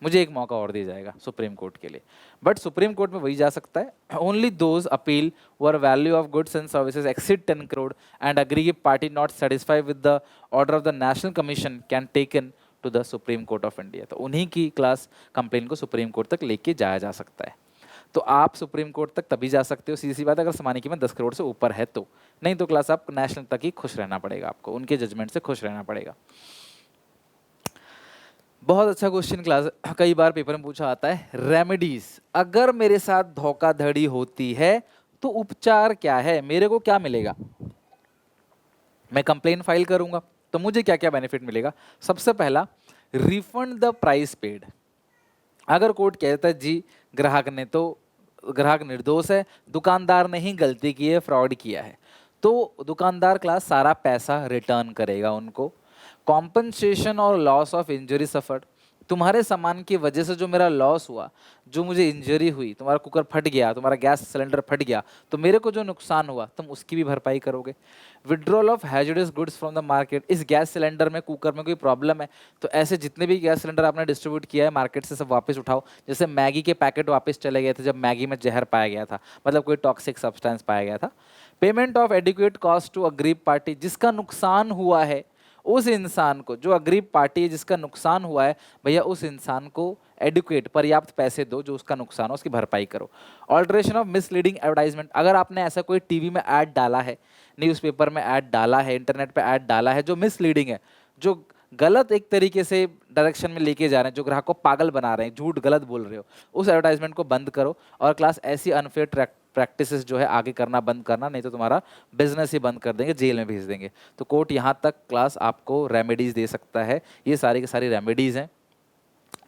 मुझे एक मौका और दिया जाएगा सुप्रीम कोर्ट के लिए। बट सुप्रीम कोर्ट में वही जा सकता है, only those appeal where value of goods and services exceed 10 crore and aggrieved party not satisfied with the order of the national commission can taken to the supreme court of India. तो उन्हीं की class complain को supreme court तक लेके जाया जा सकता है। तो आप सुप्रीम कोर्ट तक तभी जा सकते हो, सीधी सी बात, अगर सामान की कीमत 10 करोड़ से ऊपर है तो। नहीं तो क्लास आप नेशनल तक ही खुश रहना पड़ेगा, आपको उनके जजमेंट से खुश रहना पड़ेगा। बहुत अच्छा क्वेश्चन क्लास, कई बार पेपर में पूछा आता है, रेमेडीज, अगर मेरे साथ धोखाधड़ी होती है तो उपचार क्या है, मेरे को क्या मिलेगा। मैं कंप्लेन फाइल करूंगा तो मुझे क्या क्या बेनिफिट मिलेगा। सबसे पहला, रिफंड द प्राइस पेड। अगर कोर्ट कहता है जी ग्राहक निर्दोष है, दुकानदार ने ही गलती की है, फ्रॉड किया है, तो दुकानदार क्लास सारा पैसा रिटर्न करेगा उनको। कॉम्पनसेशन और लॉस ऑफ इंजरी सफर्ड, तुम्हारे सामान की वजह से जो मेरा लॉस हुआ, जो मुझे इंजरी हुई, तुम्हारा कुकर फट गया, तुम्हारा गैस सिलेंडर फट गया, तो मेरे को जो नुकसान हुआ तुम उसकी भी भरपाई करोगे। Withdrawal of hazardous goods from the market, इस गैस सिलेंडर में, कुकर में कोई प्रॉब्लम है तो ऐसे जितने भी गैस सिलेंडर आपने डिस्ट्रीब्यूट किया है मार्केट से सब वापस उठाओ। जैसे मैगी के पैकेट वापस चले गए थे जब मैगी में जहर पाया गया था, मतलब कोई टॉक्सिक सब्सटेंस पाया गया था। Payment of adequate cost to aggrieved party, जिसका नुकसान हुआ है उस इंसान को, जो अग्रीव पार्टी है जिसका नुकसान हुआ है, भैया उस इंसान को एडुकेट, पर्याप्त पैसे दो, जो उसका नुकसान हो उसकी भरपाई करो। ऑल्टरेशन ऑफ मिसलीडिंग एडवर्टाइजमेंट, अगर आपने ऐसा कोई टीवी में ऐड डाला है, न्यूज़पेपर में ऐड डाला है, इंटरनेट पे ऐड डाला है जो मिसलीडिंग है, जो गलत एक तरीके से डायरेक्शन में लेके जा रहे हैं, जो ग्राहक को पागल बना रहे हैं, झूठ गलत बोल रहे हो, उस एडवर्टाइजमेंट को बंद करो। और क्लास ऐसी अनफेयर प्रैक्टिसेस जो है आगे करना बंद करना, नहीं तो तुम्हारा बिजनेस ही बंद कर देंगे, जेल में भेज देंगे। तो कोर्ट यहाँ तक क्लास आपको रेमेडीज दे सकता है, ये सारी की सारी रेमेडीज हैं।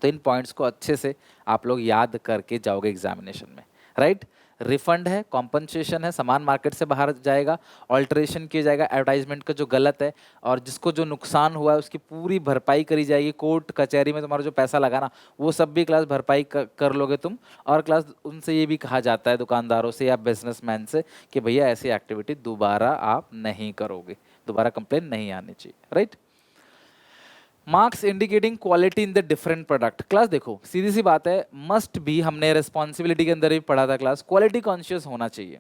तो इन पॉइंट्स को अच्छे से आप लोग याद करके जाओगे एग्जामिनेशन में, राइट। रिफंड है, कॉम्पनसेशन है, सामान मार्केट से बाहर जाएगा, ऑल्टरेशन किया जाएगा एडवर्टाइजमेंट का जो गलत है, और जिसको जो नुकसान हुआ है उसकी पूरी भरपाई करी जाएगी। कोर्ट कचहरी में तुम्हारा जो पैसा लगा ना, वो सब भी क्लास भरपाई कर लोगे तुम। और क्लास उनसे ये भी कहा जाता है दुकानदारों से या बिजनेसमैन से कि भैया ऐसी एक्टिविटी दोबारा आप नहीं करोगे, दोबारा कंप्लेन नहीं आनी चाहिए, right. Marks indicating quality in the different product. Class देखो सीधी सी बात है, मस्ट भी, हमने रिस्पॉन्सिबिलिटी के अंदर भी पढ़ा था क्लास, क्वालिटी कॉन्शियस होना चाहिए।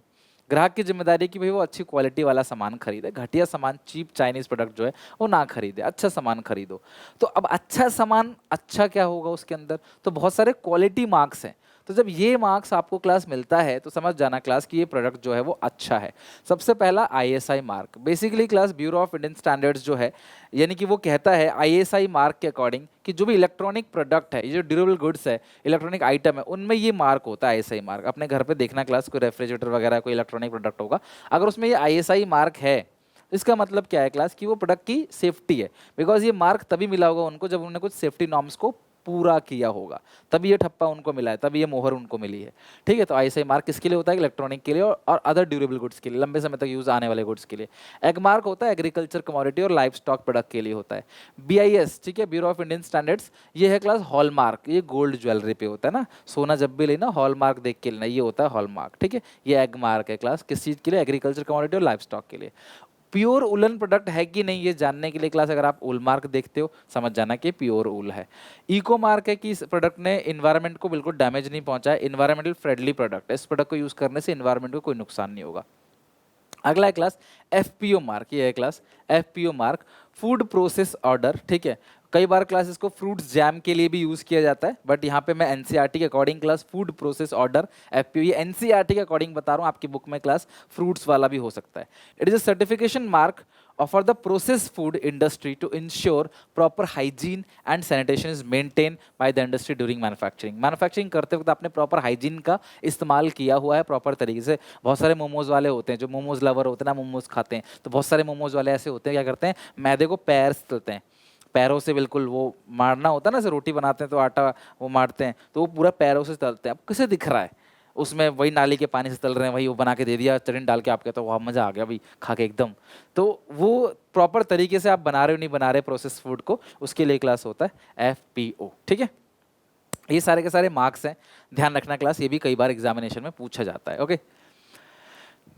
ग्राहक की जिम्मेदारी कि भाई वो अच्छी क्वालिटी वाला सामान खरीदे, घटिया सामान, चीप चाइनीज प्रोडक्ट जो है वो ना खरीदे, अच्छा सामान खरीदो। तो अब अच्छा सामान, अच्छा क्या होगा उसके अंदर, तो बहुत सारे क्वालिटी मार्क्स हैं। तो जब ये मार्क्स आपको क्लास मिलता है तो समझ जाना क्लास कि ये प्रोडक्ट जो है वो अच्छा है। सबसे पहला ISI mark, basically class bureau of Indian standards जो है, यानी कि वो कहता है आईएसआई मार्क के अकॉर्डिंग कि जो भी इलेक्ट्रॉनिक प्रोडक्ट है, ये जो ड्यूरेबल गुड्स है, इलेक्ट्रॉनिक आइटम है, उनमें ये मार्क होता है आईएसआई मार्क। अपने घर पे देखना क्लास, कोई रेफ्रिजरेटर वगैरह कोई इलेक्ट्रॉनिक प्रोडक्ट होगा, अगर उसमें ये आईएसआई मार्क है, इसका मतलब क्या है क्लास कि वो प्रोडक्ट की सेफ्टी है। बिकॉज ये मार्क तभी मिला होगा उनको जब उन्होंने कुछ सेफ्टी नॉर्म्स को पूरा किया होगा, तभी ये ठप्पा उनको मिला है, तभी ये मोहर उनको मिली है, ठीक है। तो आईएसआई मार्क किसके लिए होता है? इलेक्ट्रॉनिक के लिए और अदर ड्यूरेबल गुड्स के लिए, लंबे समय तक यूज आने वाले गुड्स के लिए। एग मार्क होता है एग्रीकल्चर कमोडिटी और लाइफ स्टॉक प्रोडक्ट के लिए होता है। बीआईएस, ठीक है, ब्यूरो ऑफ इंडियन स्टैंडर्ड्स, ये है क्लास हॉलमार्क, ये गोल्ड ज्वेलरी पे होता है ना, सोना जब भी लेना हॉलमार्क देख के लेना, ये होता है हॉलमार्क, ठीक है। ये एग मार्क है क्लास, किस चीज़ के लिए? एग्रीकल्चर कमोडिटी और लाइफ स्टॉक के लिए। प्योर उलन प्रोडक्ट है कि नहीं, ये जानने के लिए क्लास अगर आप उल मार्क देखते हो समझ जाना कि प्योर उल है। इको मार्क है कि इस प्रोडक्ट ने इन्वायरमेंट को बिल्कुल डैमेज नहीं पहुंचाया, इन्वायरमेंटल फ्रेंडली प्रोडक्ट है, इस प्रोडक्ट को यूज करने से इन्वायरमेंट को कोई नुकसान नहीं होगा। अगला है क्लास एफपीओ मार्क, ये है class FPO mark, food process order, ठीक है। कई बार क्लास इसको फ्रूट्स जैम के लिए भी यूज किया जाता है, बट यहाँ पे मैं एनसीईआरटी के according class food process order FPO, ये एनसीईआरटी के अकॉर्डिंग बता रहा हूँ, आपकी बुक में क्लास फ्रूट्स वाला भी हो सकता है। It is a certification mark for the processed food industry to ensure proper hygiene and sanitation is maintained by the industry during manufacturing। Manufacturing करते वक्त आपने प्रॉपर हाइजीन का इस्तेमाल किया हुआ है प्रॉपर तरीके से। बहुत सारे मोमोज वाले होते हैं जो मोमोज लवर होते हैं ना, मोमोज खाते हैं, तो बहुत सारे मोमोज वाले ऐसे होते हैं, क्या करते हैं, मैदे को पैर से तलते हैं, पैरों से बिल्कुल वो मारना होता है ना, जैसे रोटी बनाते हैं तो आटा वो मारते हैं, तो वो पूरा पैरों से तलते हैं। अब किसे दिख रहा है उसमें, वही नाली के पानी से तल रहे हैं, वही वो बना के दे दिया चटनी डाल के, आपके तो वहाँ मज़ा आ गया भाई खा के एकदम। तो वो प्रॉपर तरीके से आप बना रहे हो नहीं बना रहे प्रोसेस फूड को, उसके लिए क्लास होता है एफपीओ, ठीक है। ये सारे के सारे मार्क्स हैं, ध्यान रखना क्लास, ये भी कई बार एग्जामिनेशन में पूछा जाता है, okay.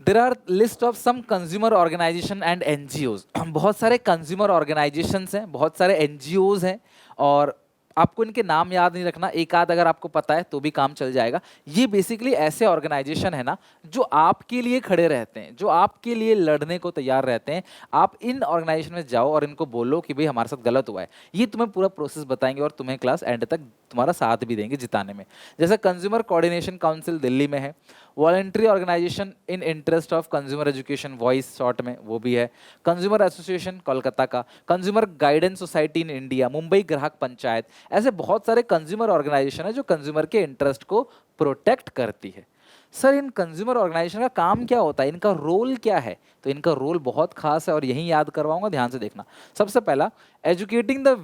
There are list of some consumer organisation and NGOs, बहुत सारे कंज्यूमर ऑर्गेनाइजेशंस हैं, बहुत सारे एनजीओज हैं, और आपको इनके नाम याद नहीं रखना, एक आध अगर आपको पता है तो भी काम चल जाएगा। ये बेसिकली ऐसे ऑर्गेनाइजेशन है ना जो आपके लिए खड़े रहते हैं, जो आपके लिए लड़ने को तैयार रहते हैं। आप इन ऑर्गेनाइजेशन में जाओ और इनको बोलो कि भाई हमारे साथ गलत हुआ है, ये तुम्हें पूरा प्रोसेस बताएंगे और तुम्हें क्लास एंड तक तुम्हारा साथ भी देंगे जिताने में। जैसे कंज्यूमर कोऑर्डिनेशन काउंसिल दिल्ली में है, voluntary organisation in interest of consumer education voice short में वो भी है, कंज्यूमर एसोसिएशन कोलकाता का, consumer guidance society in India, Mumbai Grahak Panchayat, ऐसे बहुत सारे कंज्यूमर ऑर्गेनाइजेशन है जो कंज्यूमर के इंटरेस्ट को प्रोटेक्ट करती है। सर इन कंज्यूमर ऑर्गेनाइजेशन का काम क्या होता है, इनका रोल क्या है? तो इनका रोल बहुत खास है और यही याद करवाऊंगा, ध्यान से देखना। सबसे पहला, educating the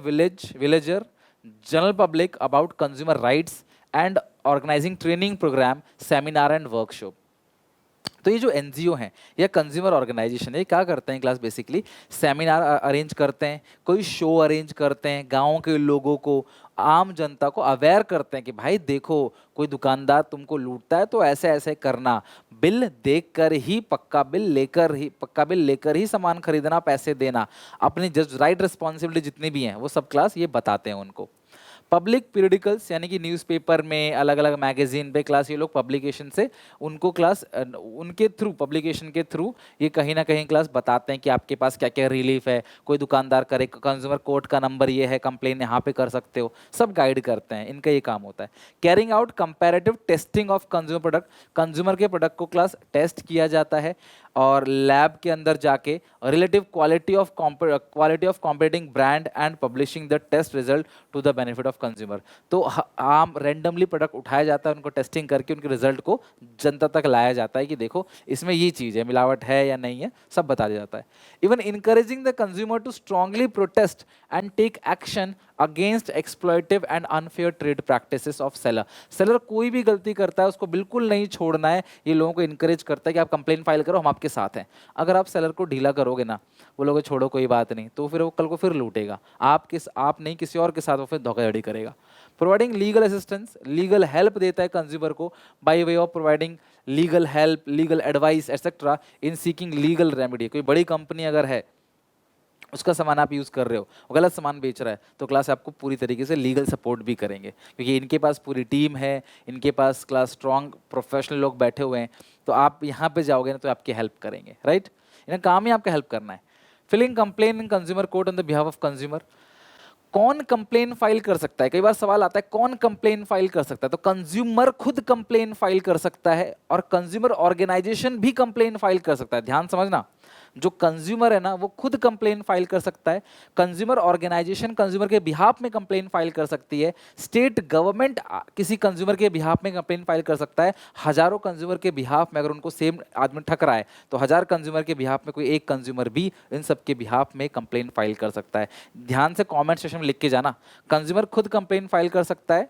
villager general public about consumer rights and organising training programme, seminar and workshop. तो ये जो एनजीओ हैं या कंज्यूमर ऑर्गेनाइजेशन है, ये क्या करते हैं क्लास, बेसिकली सेमिनार अरेंज करते हैं, कोई शो अरेंज करते हैं, गाँव के लोगों को, आम जनता को अवेयर करते हैं कि भाई देखो कोई दुकानदार तुमको लूटता है तो ऐसे ऐसे करना, बिल देखकर ही पक्का बिल लेकर ही सामान खरीदना, पैसे देना, अपनी जस्ट राइट रिस्पॉन्सिबिलिटी जितनी भी हैं वो सब क्लास ये बताते हैं उनको। पब्लिक पीरियडिकल्स यानी कि न्यूज़पेपर में, अलग अलग मैगजीन पे क्लास ये लोग पब्लिकेशन से उनको क्लास उनके थ्रू, पब्लिकेशन के थ्रू ये कहीं ना कहीं क्लास बताते हैं कि आपके पास क्या क्या रिलीफ है, कोई दुकानदार करे, कंज्यूमर कोर्ट का नंबर ये है, कंप्लेन यहाँ पे कर सकते हो, सब गाइड करते हैं, इनका ये काम होता है। Carrying out comparative testing of consumer product, consumer के प्रोडक्ट को क्लास टेस्ट किया जाता है और लैब के अंदर जाके relative quality of competing brand and publishing the test result to the benefit of consumer. तो आम रैंडमली प्रोडक्ट उठाया जाता है, उनको टेस्टिंग करके उनके रिजल्ट को जनता तक लाया जाता है कि देखो इसमें ये चीज़ है, मिलावट है या नहीं है, सब बता दिया जाता है। Even encouraging the consumer to strongly protest and take action against exploitative and unfair trade practices of seller. Seller कोई भी गलती करता है उसको बिल्कुल नहीं छोड़ना है, ये लोगों को इनकरेज करता है कि आप कंप्लेन फाइल करो, हम आपके साथ हैं। अगर आप सेलर को ढीला करोगे ना, बोलोगे छोड़ो कोई बात नहीं, तो फिर वो कल को फिर लूटेगा, आप नहीं किसी और के साथ वो फिर धोखाधड़ी करेगा। Providing legal assistance, legal help देता है कंज्यूमर को by way of providing legal help, legal advice etcetera in seeking legal remedy. कोई बड़ी कंपनी अगर है, उसका सामान आप यूज़ कर रहे हो, वो गलत सामान बेच रहा है, तो क्लास आपको पूरी तरीके से लीगल सपोर्ट भी करेंगे, क्योंकि इनके पास पूरी टीम है, इनके पास क्लास स्ट्रॉन्ग प्रोफेशनल लोग बैठे हुए हैं, तो आप यहाँ पे जाओगे ना तो आपकी हेल्प करेंगे, राइट। इन्हें काम ही आपका हेल्प करना है। Filing complain in consumer court on the behalf of consumer. कौन कंप्लेन फाइल कर सकता है, कई बार सवाल आता है कौन कंप्लेन फाइल कर सकता है, तो कंज्यूमर खुद कंप्लेन फाइल कर सकता है और कंज्यूमर ऑर्गेनाइजेशन भी कंप्लेन फाइल कर सकता है। ध्यान समझना, जो कंज्यूमर है ना वो खुद कंप्लेन फाइल कर सकता है, कंज्यूमर ऑर्गेनाइजेशन कंज्यूमर के बिहाफ में कंप्लेन फाइल कर सकती है, स्टेट गवर्नमेंट किसी कंज्यूमर के बिहाफ में कंप्लेन फाइल कर सकता है। हजारों कंज्यूमर के बिहाफ में अगर उनको सेम आदमी ठक रहा है तो 1000 कंज्यूमर के बिहाफ में कोई एक कंज्यूमर भी इन सब के बिहाफ में कंप्लेन फाइल कर सकता है। ध्यान से कॉमेंट सेक्शन में लिख के जाना, कंज्यूमर खुद कंप्लेन फाइल कर सकता है,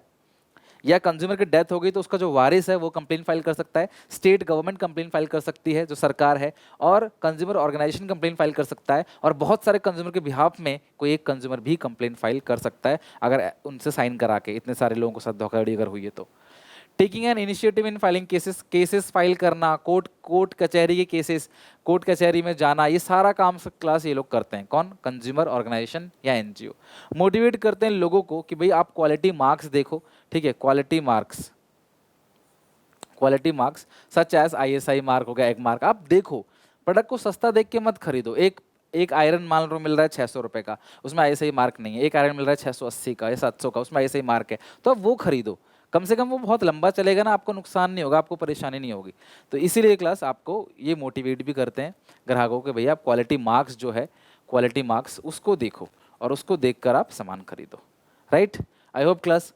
या कंज्यूमर की डेथ हो गई तो उसका जो वारिस है वो कंप्लेन फाइल कर सकता है, स्टेट गवर्नमेंट कंप्लेन फाइल कर सकती है जो सरकार है, और कंज्यूमर ऑर्गेनाइजेशन कंप्लेन फाइल कर सकता है, और बहुत सारे कंज्यूमर के बिहाफ में कोई एक कंज्यूमर भी कंप्लेन फाइल कर सकता है अगर उनसे साइन करा के, इतने सारे लोगों के साथ धोखाधड़ी अगर हुई है तो। Taking an initiative in filing cases file करना, कोर्ट कचहरी के केसेस, कोर्ट कचहरी में जाना, ये सारा काम क्लास ये लोग करते हैं। कौन? कंज्यूमर ऑर्गेनाइजेशन या एनजीओ। मोटिवेट करते हैं लोगों को कि भाई आप क्वालिटी मार्क्स देखो, ठीक है, quality marks such as ISI mark हो गया, एक मार्क आप देखो, प्रोडक्ट को सस्ता देख के मत खरीदो। एक आयरन मान लो मिल रहा है 600 रुपये का, उसमें ISI मार्क नहीं है, एक आयरन मिल रहा है 680 का या 700 का, उसमें ISI मार्क है, तो आप वो खरीदो, कम से कम वो बहुत लंबा चलेगा ना, आपको नुकसान नहीं होगा, आपको परेशानी नहीं होगी। तो इसीलिए क्लास आपको ये मोटिवेट भी करते हैं ग्राहकों के, भैया आप क्वालिटी मार्क्स जो है, क्वालिटी मार्क्स उसको देखो और उसको देखकर आप सामान खरीदो, राइट। आई होप क्लास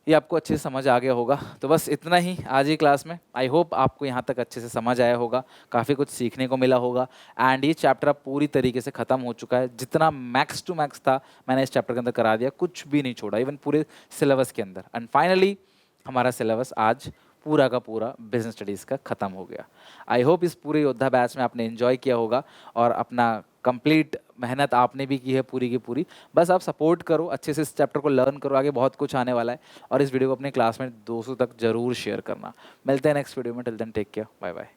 ये आपको अच्छे से समझ आ गया होगा। तो बस इतना ही आज ही क्लास में, आई होप आपको यहाँ तक अच्छे से समझ आया होगा, काफ़ी कुछ सीखने को मिला होगा। एंड ये चैप्टर अब पूरी तरीके से ख़त्म हो चुका है, जितना मैक्स टू मैक्स था मैंने इस चैप्टर के अंदर करा दिया, कुछ भी नहीं छोड़ा, इवन पूरे सिलेबस के अंदर। एंड फाइनली हमारा सिलेबस आज पूरा का पूरा बिजनेस स्टडीज़ का ख़त्म हो गया। आई होप इस पूरे योद्धा बैच में आपने एंजॉय किया होगा और अपना कंप्लीट मेहनत आपने भी की है पूरी की पूरी। बस आप सपोर्ट करो, अच्छे से इस चैप्टर को लर्न करो, आगे बहुत कुछ आने वाला है। और इस वीडियो को अपने क्लास में 200 तक जरूर शेयर करना। मिलते हैं नेक्स्ट वीडियो में, till then take care, bye bye.